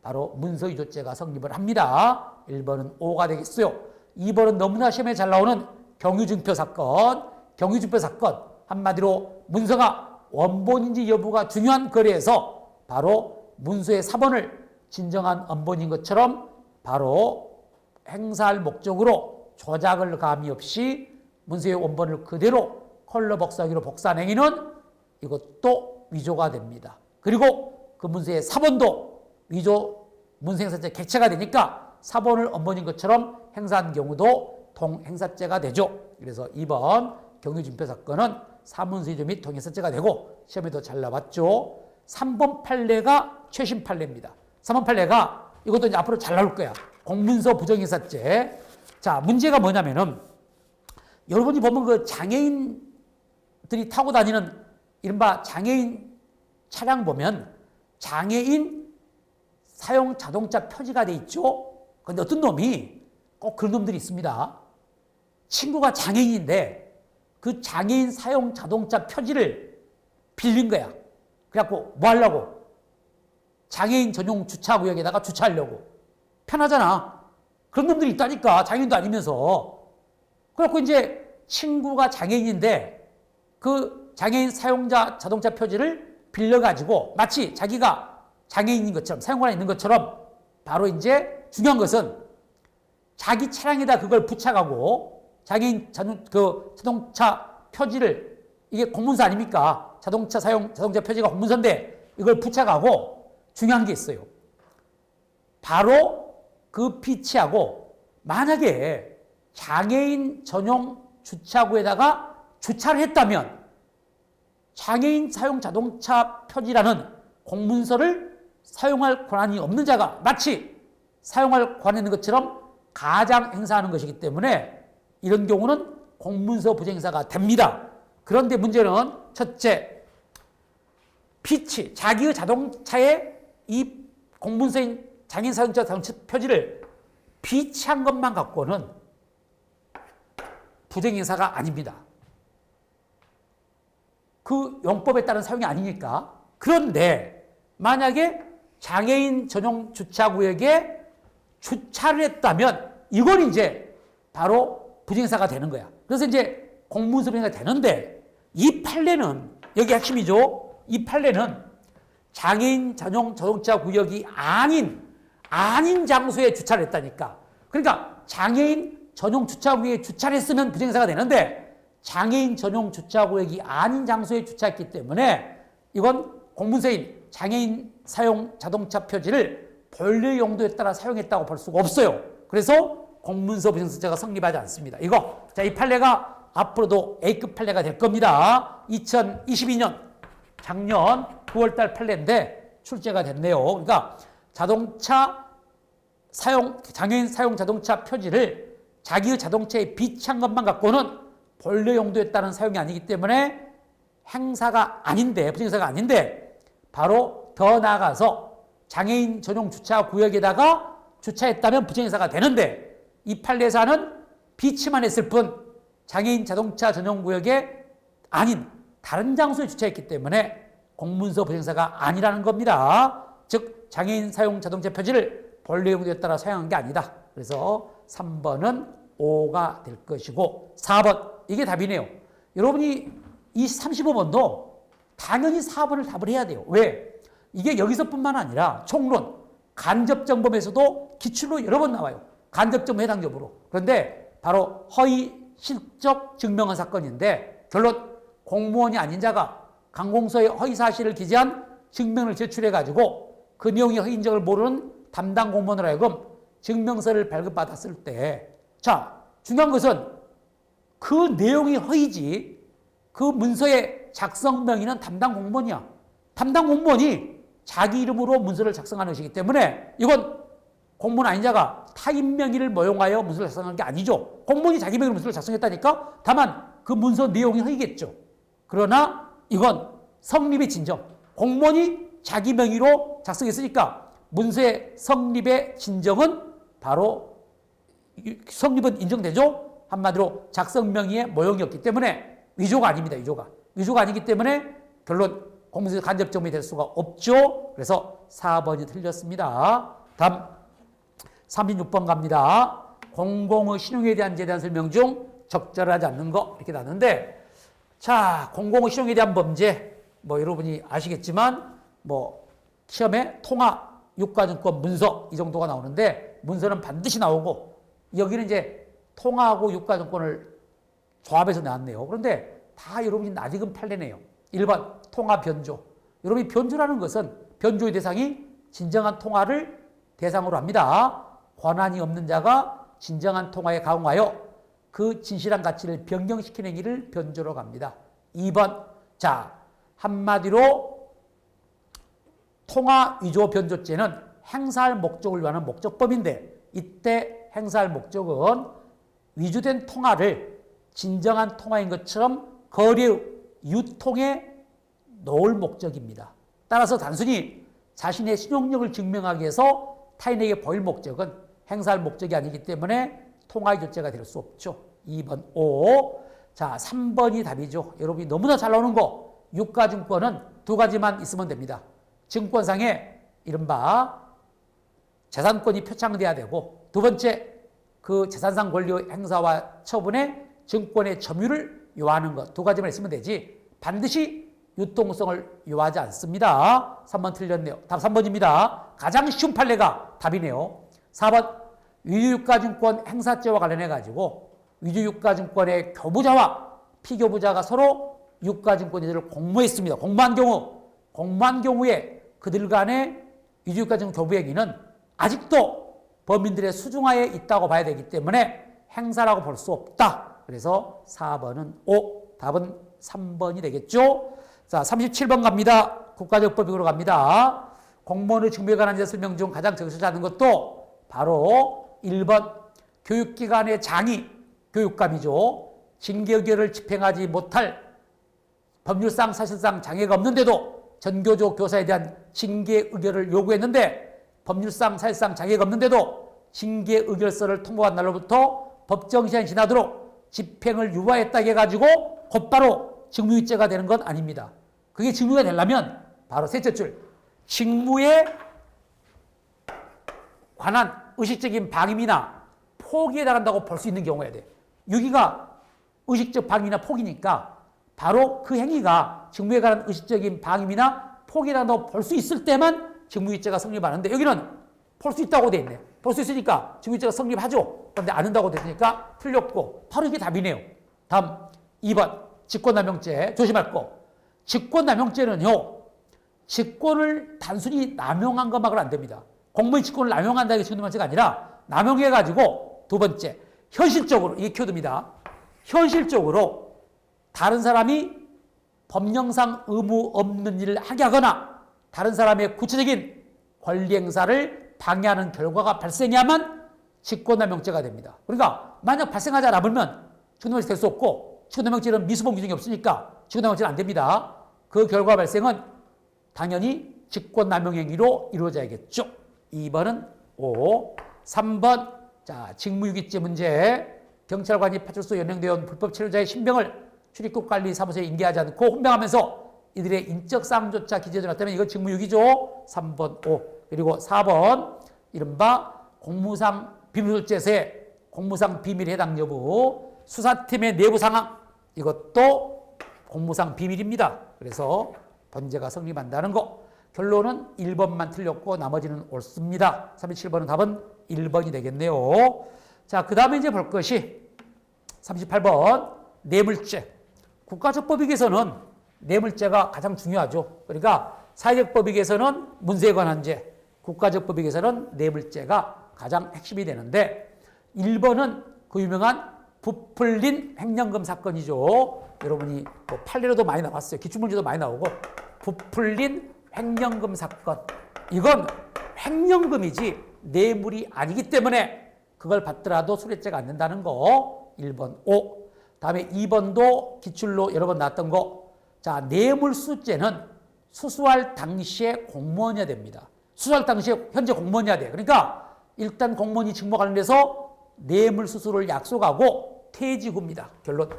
바로 문서위조죄가 성립을 합니다. 1번은 5가 되겠어요. 2번은 너무나 시험에 잘 나오는 경유증표 사건. 경유증표 사건 한마디로 문서가 원본인지 여부가 중요한 거래에서 바로 문서의 사본을 진정한 원본인 것처럼 바로 행사할 목적으로 조작을 감이 없이 문서의 원본을 그대로 컬러 복사하기로 복사한 행위는 이것도 위조가 됩니다. 그리고 그 문서의 사본도 위조 문서행사죄 객체가 되니까 사본을 원본인 것처럼 행사한 경우도 통행사죄가 되죠. 그래서 2번 경유증표 사건은 사문서위조 및 통행사죄가 되고 시험에도 잘 나왔죠. 3번 판례가 최신 판례입니다. 3번 판례가 이것도 이제 앞으로 잘 나올 거야. 공문서 부정행사죄. 자, 문제가 뭐냐면은 여러분이 보면 그 장애인들이 타고 다니는 이른바 장애인 차량 보면 장애인 사용 자동차 표지가 돼 있죠. 근데 어떤 놈이 꼭 그런 놈들이 있습니다. 친구가 장애인인데 그 장애인 사용 자동차 표지를 빌린 거야. 그래갖고 뭐 하려고? 장애인 전용 주차구역에다가 주차하려고. 편하잖아. 그런 놈들이 있다니까. 장애인도 아니면서. 그래갖고 이제 친구가 장애인인데 그 장애인 사용자 자동차 표지를 빌려가지고 마치 자기가 장애인인 것처럼 사용권이 있는 것처럼 바로 이제 중요한 것은 자기 차량에다 그걸 부착하고 장애인 자동차 표지를 이게 공문서 아닙니까? 자동차 표지가 공문서인데 이걸 부착하고 중요한 게 있어요. 바로 그 피치하고 만약에 장애인 전용 주차구에다가 주차를 했다면 장애인 사용 자동차 표지라는 공문서를 사용할 권한이 없는 자가 마치 사용할 권한이 있는 것처럼 가장 행사하는 것이기 때문에 이런 경우는 공문서 부정행사가 됩니다. 그런데 문제는 첫째, 빛이 자기의 자동차에 이 공문서인 장애인 사용자 자동차 표지를 비치한 것만 갖고는 부정행사가 아닙니다. 그 용법에 따른 사용이 아니니까. 그런데 만약에 장애인 전용 주차구역에 주차를 했다면 이건 이제 바로 부정행사가 되는 거야. 그래서 이제 공문서 부정행사가 되는데 이 판례는 여기 핵심이죠. 이 판례는 장애인 전용 자동차 구역이 아닌 장소에 주차를 했다니까. 그러니까 장애인 전용 주차구역에 주차를 했으면 부정행사가 되는데 장애인 전용 주차구역이 아닌 장소에 주차했기 때문에 이건 공문서인 장애인 사용 자동차 표지를 본래 용도에 따라 사용했다고 볼 수가 없어요. 그래서 공문서 부정행사가 성립하지 않습니다. 이거 자, 이 판례가 앞으로도 A급 판례가 될 겁니다. 2022년 작년 9월달 판례인데 출제가 됐네요. 그러니까 장애인 사용 자동차 표지를 자기의 자동차에 비치한 것만 갖고는 본래 용도에 따른 사용이 아니기 때문에 행사가 아닌데, 부정행사가 아닌데, 바로 더 나아가서 장애인 전용 주차 구역에다가 주차했다면 부정행사가 되는데, 이 판례사는 비치만 했을 뿐 장애인 자동차 전용 구역에 아닌 다른 장소에 주차했기 때문에 공문서 부정행사가 아니라는 겁니다. 즉 장애인 사용 자동차 표지를 본래 용도에 따라 사용한 게 아니다. 그래서 3번은 O가 될 것이고 4번 이게 답이네요. 여러분이 이 35번도 당연히 4번을 답을 해야 돼요. 왜? 이게 여기서뿐만 아니라 총론, 간접정범에서도 기출로 여러 번 나와요. 간접정범 해당 여부로. 그런데 바로 허위 실적 증명한 사건인데 결론 공무원이 아닌 자가 관공서에 허위 사실을 기재한 증명을 제출해가지고 그 내용이 허위인적을 모르는 담당 공무원으로 하여금 증명서를 발급받았을 때 자, 중요한 것은 그 내용이 허위지 그 문서의 작성 명의는 담당 공무원이야. 담당 공무원이 자기 이름으로 문서를 작성하는 것이기 때문에 이건 공무원 아닌 자가 타인 명의를 모용하여 문서를 작성한 게 아니죠. 공무원이 자기 명의로 문서를 작성했다니까 다만 그 문서 내용이 허위겠죠. 그러나 이건 성립의 진정. 공무원이 자기 명의로 작성했으니까 문서의 성립의 진정은 바로 성립은 인정되죠. 한마디로 작성 명의의 모형이었기 때문에 위조가 아닙니다. 위조가 아니기 때문에 결론 공문서 간접정범이 될 수가 없죠. 그래서 4번이 틀렸습니다. 다음 36번 갑니다. 공공의 신용에 대한 제대한 설명 중 적절하지 않는 거 이렇게 나왔는데 자, 공공의 신용에 대한 범죄 뭐 여러분이 아시겠지만 뭐 시험에 통화, 유가증권, 문서 이 정도가 나오는데 문서는 반드시 나오고 여기는 이제 통화하고 유가증권을 조합해서 나왔네요. 그런데 다 여러분이 낯익은 판례네요. 1번 통화 변조. 여러분이 변조라는 것은 변조의 대상이 진정한 통화를 대상으로 합니다. 권한이 없는 자가 진정한 통화에 가응하여 그 진실한 가치를 변경시키는 행위를 변조로 갑니다. 2번 자 한마디로 통화 위조 변조죄는 행사할 목적을 위한 목적범인데 이때 행사할 목적은 위조된 통화를 진정한 통화인 것처럼 거래 유통에 넣을 목적입니다. 따라서 단순히 자신의 신용력을 증명하기 위해서 타인에게 보일 목적은 행사할 목적이 아니기 때문에 통화 위조죄가 될 수 없죠. 2번 O. 자, 3번이 답이죠. 여러분이 너무나 잘 나오는 거 유가증권은 두 가지만 있으면 됩니다. 증권상에 이른바 재산권이 표창돼야 되고 두 번째 그 재산상 권리의 행사와 처분에 증권의 점유를 요하는 것 두 가지만 있으면 되지 반드시 유통성을 요하지 않습니다. 3번 틀렸네요. 답 3번입니다. 가장 쉬운 판례가 답이네요. 4번 위조유가증권 행사죄와 관련해 가지고 위조유가증권의 교부자와 피교부자가 서로 유가증권자들을 공모했습니다. 공모한 경우에 그들 간의 위조유가증권 교부 행위는 아직도 범인들의 수중하에 있다고 봐야 되기 때문에 행사라고 볼 수 없다. 그래서 4번은 O, 답은 3번이 되겠죠. 자, 37번 갑니다. 국가적법익으로 갑니다. 공무원의 직무에 관한 제 설명 중 가장 적절하지 않은 것도 바로 1번 교육기관의 장이 교육감이죠. 징계의결을 집행하지 못할 법률상 사실상 장애가 없는데도 전교조 교사에 대한 징계 의결을 요구했는데 법률상 사실상 자격이 없는데도 징계 의결서를 통보한 날로부터 법정 시한이 지나도록 집행을 유예했다 해가지고 곧바로 직무유기죄가 되는 건 아닙니다. 그게 직무가 되려면 바로 셋째 줄 직무에 관한 의식적인 방임이나 포기에 달한다고 볼 수 있는 경우여야 돼. 유기가 의식적 방임이나 포기니까 바로 그 행위가 직무에 관한 의식적인 방임이나 포기에 달한다고 볼 수 있을 때만 직무유기죄가 성립하는데 여기는 볼 수 있다고 돼 있네. 볼 수 있으니까 직무유기죄가 성립하죠. 그런데 안 한다고 됐으니까 틀렸고 바로 이게 답이네요. 다음 2번 직권남용죄 조심할 거. 직권남용죄는요. 직권을 단순히 남용한 것만으로 안 됩니다. 공무원 직권을 남용한다는 게 직권남용죄가 아니라 남용해가지고 두 번째 현실적으로 이게 키워드입니다. 현실적으로 다른 사람이 법령상 의무 없는 일을 하게 하거나 다른 사람의 구체적인 권리 행사를 방해하는 결과가 발생해야만 직권남용죄가 됩니다. 그러니까 만약 발생하지 않으면 직권남용죄 될 수 없고 직권남용죄는 미수범 규정이 없으니까 직권남용죄는 안 됩니다. 그 결과 발생은 당연히 직권남용 행위로 이루어져야겠죠. 2번은 O. 3번 자 직무유기죄 문제. 경찰관이 파출소 연행되어 온 불법 체류자의 신병을 출입국관리사무소에 인계하지 않고 혼병하면서 이들의 인적사항조차 기재하지 않았다면 이건 직무유기죠. 3번 O. 그리고 4번 이른바 공무상 비밀술제세 공무상 비밀에 해당 여부 수사팀의 내부 상황 이것도 공무상 비밀입니다. 그래서 번제가 성립한다는 거. 결론은 1번만 틀렸고 나머지는 옳습니다. 37번은 답은 1번이 되겠네요. 자, 그 다음에 이제 볼 것이 38번 뇌물죄. 국가적 법익에서는 뇌물죄가 가장 중요하죠. 그러니까 사회적 법익에서는 문서에 관한 죄, 국가적 법익에서는 뇌물죄가 가장 핵심이 되는데 1번은 그 유명한 부풀린 횡령금 사건이죠. 여러분이 뭐 판례로도 많이 나왔어요. 기출문제도 많이 나오고 부풀린 횡령금 사건. 이건 횡령금이지 뇌물이 아니기 때문에 그걸 받더라도 수뢰죄가 안 된다는 거. 1번 O. 다음에 2번도 기출로 여러 번 나왔던 거. 자, 뇌물수죄는 수수할 당시에 공무원이어야 됩니다. 수수할 당시에 현재 공무원이어야 돼. 그러니까 일단 공무원이 직무 관련해서 뇌물수수를 약속하고 퇴직입니다. 결론.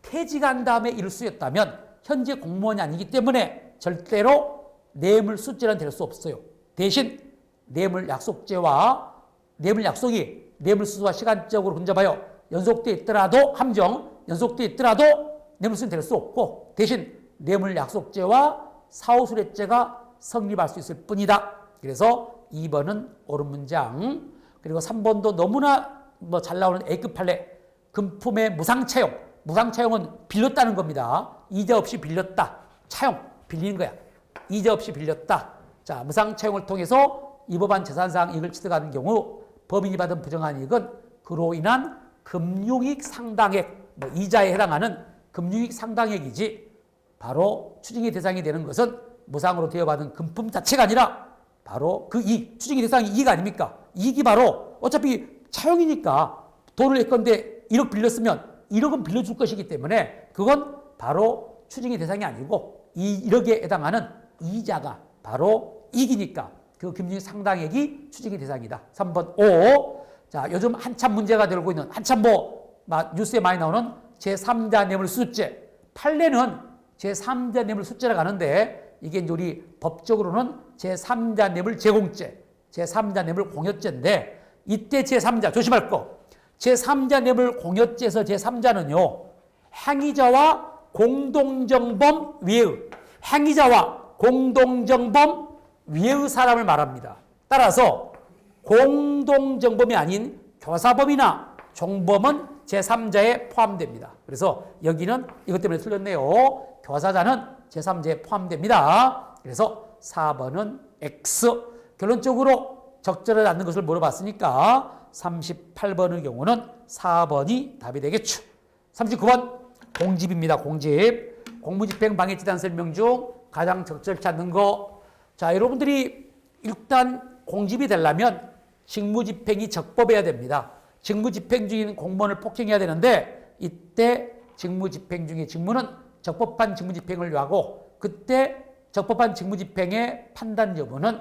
퇴직한 다음에 일수였다면 현재 공무원이 아니기 때문에 절대로 뇌물수죄는 될 수 없어요. 대신 뇌물약속죄와 뇌물약속이 뇌물수수와 시간적으로 근접하여 연속되어 있더라도 함정, 연속되어 있더라도 뇌물수수는 될 수 없고 대신 뇌물약속죄와 사후수뢰죄가 성립할 수 있을 뿐이다. 그래서 2번은 옳은 문장. 그리고 3번도 너무나 잘 나오는 A급 판례. 금품의 무상차용. 무상차용은 빌렸다는 겁니다. 이자 없이 빌렸다. 차용, 빌리는 거야. 이자 없이 빌렸다. 자, 무상차용을 통해서 이 법안 재산상 이익을 취득하는 경우 법인이 받은 부정한 이익은 그로 인한 금융이익 상당액, 이자에 해당하는 금융이익 상당액이지 바로 추징의 대상이 되는 것은 무상으로 대여받은 금품 자체가 아니라 바로 그 이익, 추징의 대상이 이익 아닙니까? 이익이 바로 어차피 차용이니까 돈을 냈건데 1억 빌렸으면 1억은 빌려줄 것이기 때문에 그건 바로 추징의 대상이 아니고 이 1억에 해당하는 이자가 바로 이익이니까 그 금융 상당액이 추징의 대상이다. 3번 O. 자, 요즘 한참 문제가 되고 있는 한참 뉴스에 많이 나오는 제3자 뇌물수죄. 판례는 제3자 뇌물수죄라고 하는데 이게 이제 우리 법적으로는 제3자 뇌물 제공죄, 제3자 뇌물 공여죄인데 이때 제3자 조심할 거. 제3자 뇌물 공여죄에서 제3자는요. 행위자와 공동정범 외의 행위자와 공동정범 외의 사람을 말합니다. 따라서 공동정범이 아닌 교사범이나 종범은 제3자에 포함됩니다. 그래서 여기는 이것 때문에 틀렸네요. 교사자는 제3자에 포함됩니다. 그래서 4번은 X. 결론적으로 적절하지 않는 것을 물어봤으니까 38번의 경우는 4번이 답이 되겠죠. 39번 공집입니다. 공집. 공무집행 방해치단 설명 중 가장 적절치 않는 거. 자, 여러분들이 일단 공집이 되려면 직무집행이 적법해야 됩니다. 직무집행 중인 공무원을 폭행해야 되는데 이때 직무집행 중에 직무는 적법한 직무집행을 요하고 그때 적법한 직무집행의 판단 여부는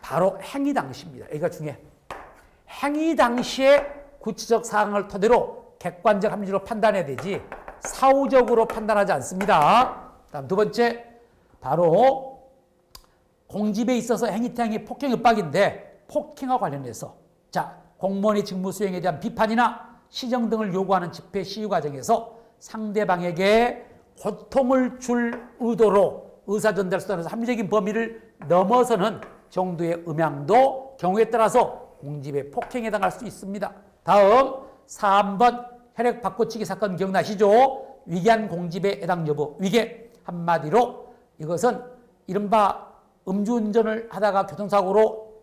바로 행위 당시입니다. 여기가 중요해. 행위 당시에 구체적 사항을 토대로 객관적 합리적으로 판단해야 되지 사후적으로 판단하지 않습니다. 다음 두 번째, 바로 공집에 있어서 행위태양이 폭행 협박인데 폭행과 관련해서 자, 공무원의 직무 수행에 대한 비판이나 시정 등을 요구하는 집회 시위 과정에서 상대방에게 고통을 줄 의도로 의사전달 수단에서 합리적인 범위를 넘어서는 정도의 음향도 경우에 따라서 공집의 폭행에 해당할 수 있습니다. 다음 3번 혈액 바꿔치기 사건 기억나시죠? 위계한 공집의 해당 여부. 위계 한마디로 이것은 이른바 음주운전을 하다가 교통사고로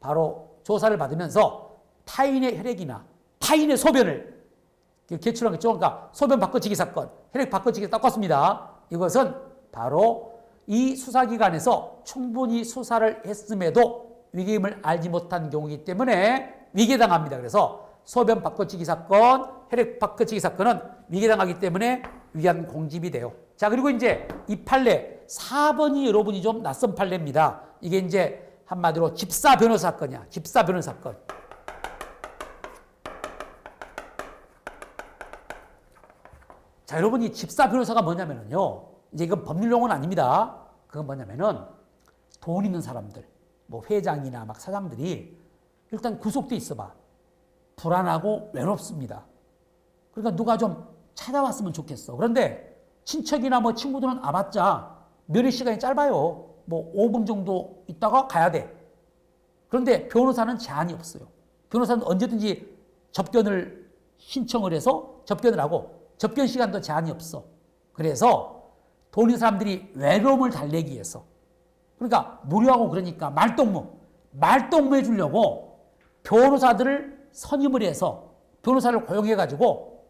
바로 조사를 받으면서 타인의 혈액이나 타인의 소변을 개출한 거죠. 그러니까 소변 바꿔치기 사건, 혈액 바꿔치기 똑같습니다. 이것은 바로 이 수사기관에서 충분히 수사를 했음에도 위계임을 알지 못한 경우이기 때문에 위계당합니다. 그래서 소변 바꿔치기 사건, 혈액 바꿔치기 사건은 위계당하기 때문에 위한 공집이 돼요. 자, 그리고 이제 이 판례 4번이 여러분이 좀 낯선 판례입니다. 이게 이제 한마디로 집사 변호사 사건이야. 집사 변호사 사건. 자, 여러분 이 집사 변호사가 뭐냐면요. 이제 이건 법률 용어는 아닙니다. 그건 뭐냐면은 돈 있는 사람들, 뭐 회장이나 막 사장들이 일단 구속돼 있어봐. 불안하고 외롭습니다. 그러니까 누가 좀 찾아왔으면 좋겠어. 그런데 친척이나 뭐 친구들은 와봤자 면회 시간이 짧아요. 뭐 5분 정도 있다가 가야 돼. 그런데 변호사는 제한이 없어요. 변호사는 언제든지 접견을 신청을 해서 접견을 하고 접견 시간도 제한이 없어. 그래서 돈 있는 사람들이 외로움을 달래기 위해서 그러니까 무료하고 그러니까 말동무해 주려고 변호사들을 선임을 해서 변호사를 고용해 가지고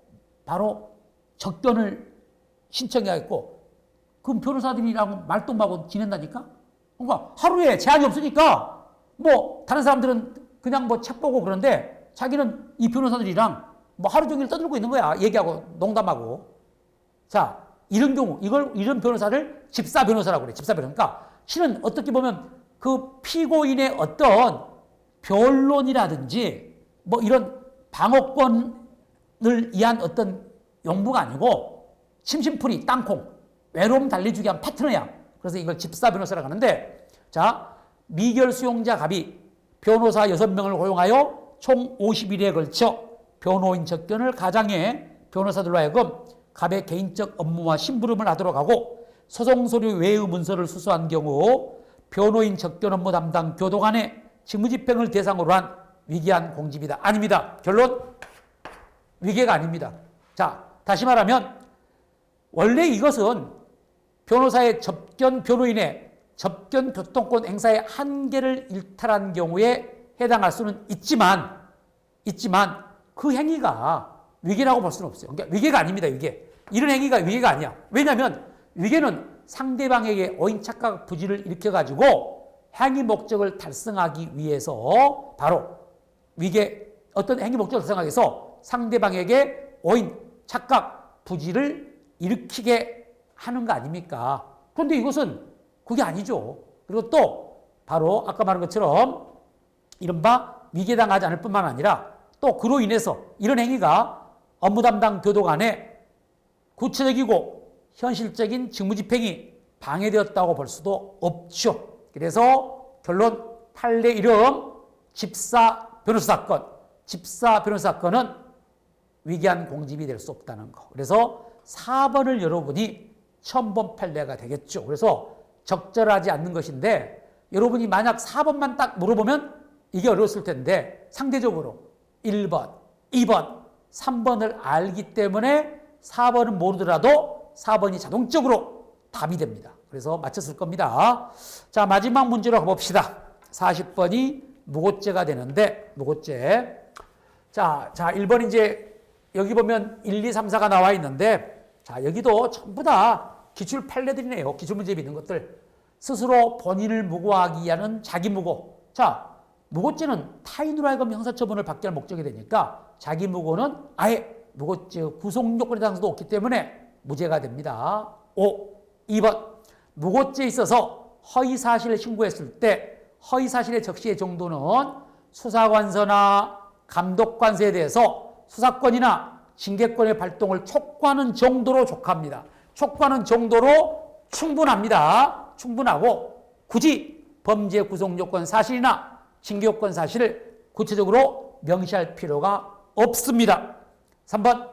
바로 접견을 신청해야겠고 그럼 변호사들이랑 말동무하고 지낸다니까? 그러니까 하루에 제한이 없으니까 뭐 다른 사람들은 그냥 뭐 책 보고 그런데 자기는 이 변호사들이랑 뭐 하루 종일 떠들고 있는 거야. 얘기하고 농담하고. 자, 이런 경우 이런 변호사를 집사 변호사라고 그래. 집사 변호사. 그러니까 실은 어떻게 보면 그 피고인의 어떤 변론이라든지 뭐 이런 방어권을 위한 어떤 용무가 아니고 심심풀이 땅콩 외로움 달래주기 위한 파트너야. 그래서 이걸 집사 변호사라고 하는데 자, 미결 수용자 갑이 변호사 6명을 고용하여 총 50일에 걸쳐 변호인 접견을 가장해 변호사들로 하여금 갑의 개인적 업무와 심부름을 하도록 하고 소송 서류 외의 문서를 수수한 경우 변호인 접견 업무 담당 교도관의 직무집행을 대상으로 한 위계한 공집이다. 아닙니다. 결론 위계가 아닙니다. 자, 다시 말하면 원래 이것은 변호사의 변호인의 접견 교통권 행사의 한계를 일탈한 경우에 해당할 수는 있지만 그 행위가 위계라고 볼 수는 없어요. 그러니까 위계가 아닙니다. 이런 행위가 위계가 아니야. 왜냐하면 위계는 상대방에게 오인 착각 부지를 일으켜가지고 행위 목적을 달성하기 위해서 바로 어떤 행위 목적을 달성하기 위해서 상대방에게 오인 착각 부지를 일으키게 하는 거 아닙니까? 그런데 이것은 그게 아니죠. 그리고 또 바로 아까 말한 것처럼 이른바 위계당하지 않을 뿐만 아니라 또 그로 인해서 이런 행위가 업무 담당 교도관의 구체적이고 현실적인 직무집행이 방해되었다고 볼 수도 없죠. 그래서 결론 판례 이름 집사 변호사 사건은 위계한 공집이 될 수 없다는 거. 그래서 4번을 여러분이 처음 본 판례가 되겠죠. 그래서 적절하지 않는 것인데 여러분이 만약 4번만 딱 물어보면 이게 어려웠을 텐데 상대적으로 1번, 2번, 3번을 알기 때문에 4번은 모르더라도 4번이 자동적으로 답이 됩니다. 그래서 맞췄을 겁니다. 자, 마지막 문제로 가봅시다. 40번이 무고죄가 되는데 무고죄. 자, 1번 이제 여기 보면 1, 2, 3, 4가 나와 있는데 자, 여기도 전부 다 기출 판례들이네요. 기출 문제에 있는 것들. 스스로 본인을 무고하기 위한 자기 무고. 자, 무고죄는 타인으로 하여금 형사처분을 받게 할 목적이 되니까 자기 무고는 아예 무고죄 구속 요건에 해당도 없기 때문에 무죄가 됩니다. 2번 무고죄에 있어서 허위사실을 신고했을 때 허위사실의 적시의 정도는 수사관서나 감독관서에 대해서 수사권이나 징계권의 발동을 촉구하는 정도로 족합니다. 촉구하는 정도로 충분합니다. 충분하고 굳이 범죄 구성요건 사실이나 징계요건 사실을 구체적으로 명시할 필요가 없습니다. 3번.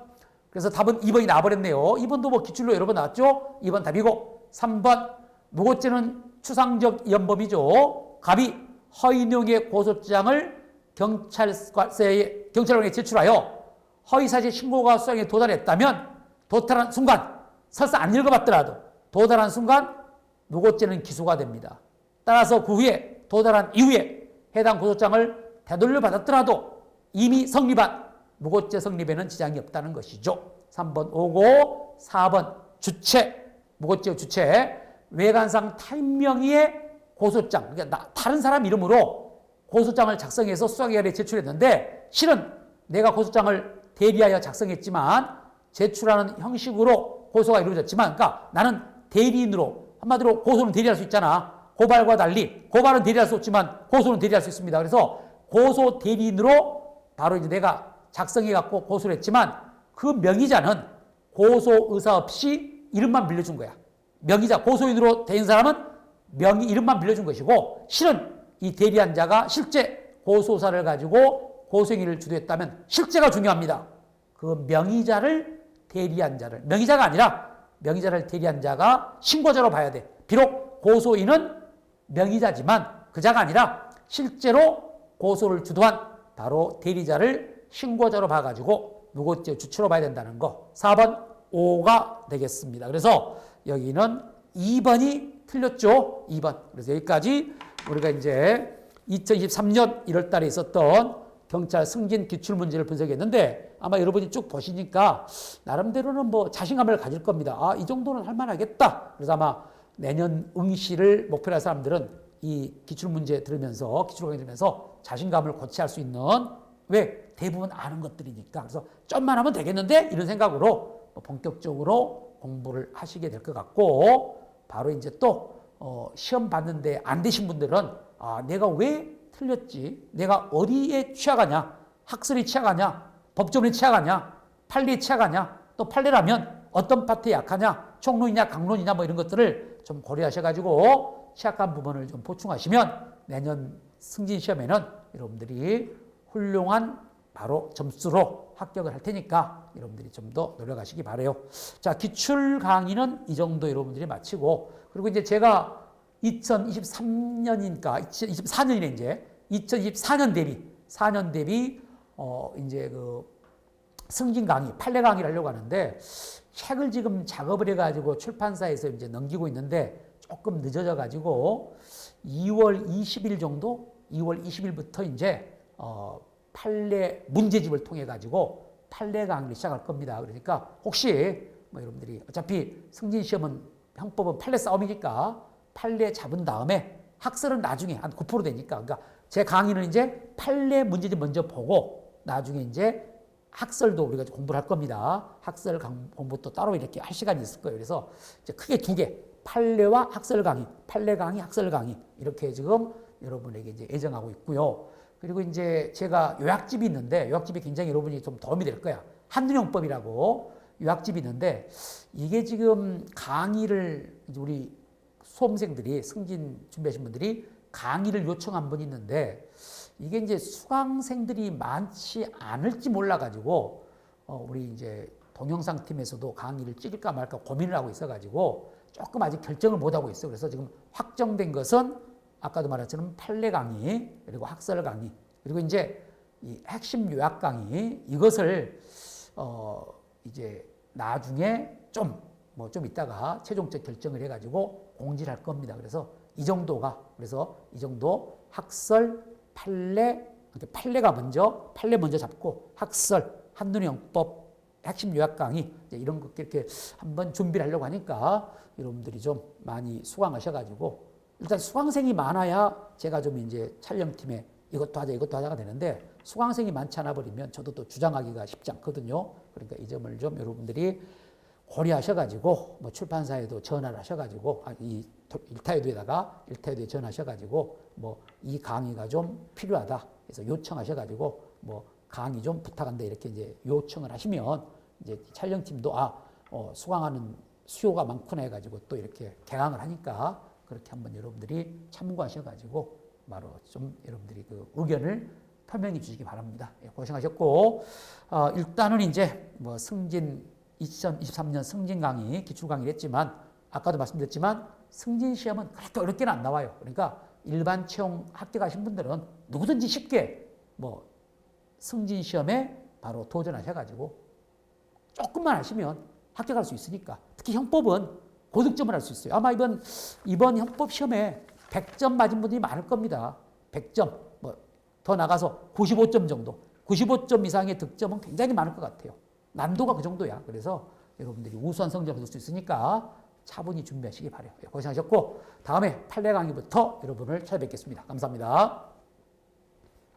그래서 답은 2번이 나와버렸네요. 2번도 뭐 기출로 여러 번 나왔죠? 2번 답이고 3번. 무고죄는 추상적 연범이죠. 갑이 허위 내용의 고소장을 경찰관에 제출하여 허위사실 신고가 수상에 도달했다면 도달한 순간 설사 안 읽어봤더라도 도달한 순간 무고죄는 기소가 됩니다. 따라서 그 후에 도달한 이후에 해당 고소장을 되돌려 받았더라도 이미 성립한 무고죄 성립에는 지장이 없다는 것이죠. 3번 오고 4번 주체, 무고죄 주체, 외관상 타인명의의 고소장, 그러니까 다른 사람 이름으로 고소장을 작성해서 수사기관에 제출했는데 실은 내가 고소장을 대리하여 작성했지만 제출하는 형식으로 고소가 이루어졌지만, 그러니까 나는 대리인으로, 한마디로 고소는 대리할 수 있잖아. 고발과 달리 고발은 대리할 수 없지만 고소는 대리할 수 있습니다. 그래서 고소 대리인으로 바로 이제 내가 작성해 갖고 고소를 했지만 그 명의자는 고소 의사 없이 이름만 빌려준 거야. 명의자 고소인으로 된 사람은 명의 이름만 빌려준 것이고 실은 이 대리한 자가 실제 고소사를 가지고 고소행위를 주도했다면 실제가 중요합니다. 그 명의자를 대리한 자를, 명의자가 아니라 명의자를 대리한 자가 신고자로 봐야 돼. 비록 고소인은 명의자지만 그 자가 아니라 실제로 고소를 주도한 바로 대리자를 신고자로 봐가지고 무고죄 주체로 봐야 된다는 거. 4번 5가 되겠습니다. 그래서 여기는 2번이 틀렸죠. 2번. 그래서 여기까지 우리가 이제 2023년 1월 달에 있었던 경찰 승진 기출 문제를 분석했는데 아마 여러분이 쭉 보시니까 나름대로는 뭐 자신감을 가질 겁니다. 아, 이 정도는 할 만하겠다. 그래서 아마 내년 응시를 목표로 한 사람들은 이 기출 문제 들으면서, 기출 강의 들으면서 자신감을 고취할 수 있는, 왜? 대부분 아는 것들이니까. 그래서 좀만 하면 되겠는데? 이런 생각으로 본격적으로 공부를 하시게 될 것 같고, 바로 이제 또 시험 봤는데 안 되신 분들은 아, 내가 왜 틀렸지? 내가 어디에 취약하냐? 학설이 취약하냐? 법조문이 취약하냐? 판례에 취약하냐? 또 판례라면 어떤 파트에 약하냐? 총론이냐 강론이냐 뭐 이런 것들을 좀 고려하셔가지고 취약한 부분을 좀 보충하시면 내년 승진 시험에는 여러분들이 훌륭한 바로 점수로 합격을 할 테니까 여러분들이 좀 더 노력하시기 바라요. 자, 기출 강의는 이 정도 여러분들이 마치고, 그리고 이제 제가 2023년이니까 2024년이네 이제 2024년 대비 4년 대비 이제 그 승진 강의, 판례 강의를 하려고 하는데 책을 지금 작업을 해가지고 출판사에서 이제 넘기고 있는데 조금 늦어져 가지고 2월 20일 정도, 2월 20일부터 이제 판례 문제집을 통해 가지고 판례 강의를 시작할 겁니다. 그러니까 혹시 뭐 여러분들이 어차피 승진 시험은 형법은 판례 싸움이니까 판례 잡은 다음에 학설은 나중에 한 9% 되니까, 그러니까 제 강의는 이제 판례 문제집 먼저 보고 나중에 이제 학설도 우리가 공부를 할 겁니다. 학설 공부도 따로 이렇게 할 시간이 있을 거예요. 그래서 이제 크게 두 개, 판례와 학설 강의, 판례 강의, 학설 강의 이렇게 지금 여러분에게 이제 예정하고 있고요. 그리고 이제 제가 요약집이 있는데 요약집이 굉장히 여러분이 좀 도움이 될 거야. 한눈형법이라고 요약집이 있는데 이게 지금 강의를 우리 수험생들이 승진 준비하신 분들이 강의를 요청한 분이 있는데 이게 이제 수강생들이 많지 않을지 몰라가지고 우리 이제 동영상 팀에서도 강의를 찍을까 말까 고민을 하고 있어가지고 조금 아직 결정을 못 하고 있어요. 그래서 지금 확정된 것은 아까도 말했지만 판례 강의 그리고 학설 강의 그리고 이제 이 핵심 요약 강의 이것을 이제 나중에 좀 이따가 최종적 결정을 해가지고 공지를 할 겁니다. 그래서 이 정도가, 그래서 이 정도 학설, 판례, 판례가 먼저, 판례 먼저 잡고 학설, 한눈형법, 핵심 요약 강의 이런 것 이렇게 한번 준비를 하려고 하니까 여러분들이 좀 많이 수강하셔가지고 일단 수강생이 많아야 제가 좀 이제 촬영팀에 이것도 하자가 되는데 수강생이 많지 않아 버리면 저도 또 주장하기가 쉽지 않거든요. 그러니까 이 점을 좀 여러분들이 고려하셔가지고 뭐 출판사에도 전화를 하셔가지고 이 일타에도에 전화하셔가지고 뭐 이 강의가 좀 필요하다. 그래서 요청하셔가지고 뭐 강의 좀 부탁한다 이렇게 이제 요청을 하시면 이제 촬영팀도 수강하는 수요가 많구나 해가지고 또 이렇게 개강을 하니까 그렇게 한번 여러분들이 참고하셔가지고 바로 좀 여러분들이 그 의견을 표명해 주시기 바랍니다. 예, 고생하셨고 일단은 이제 뭐 승진 2023년 승진 강의 기출 강의를 했지만 아까도 말씀드렸지만 승진 시험은 그렇게 어렵게는 안 나와요. 그러니까 일반 채용 합격하신 분들은 누구든지 쉽게 뭐 승진 시험에 바로 도전하셔가지고 조금만 하시면 합격할 수 있으니까 특히 형법은 고득점을 할 수 있어요. 아마 이번 형법 시험에 100점 맞은 분들이 많을 겁니다. 100점 뭐 더 나가서 95점 정도 95점 이상의 득점은 굉장히 많을 것 같아요. 난도가 그 정도야. 그래서 여러분들이 우수한 성적을 얻을 수 있으니까 차분히 준비하시기 바라요. 고생하셨고 다음에 판례 강의부터 여러분을 찾아뵙겠습니다. 감사합니다.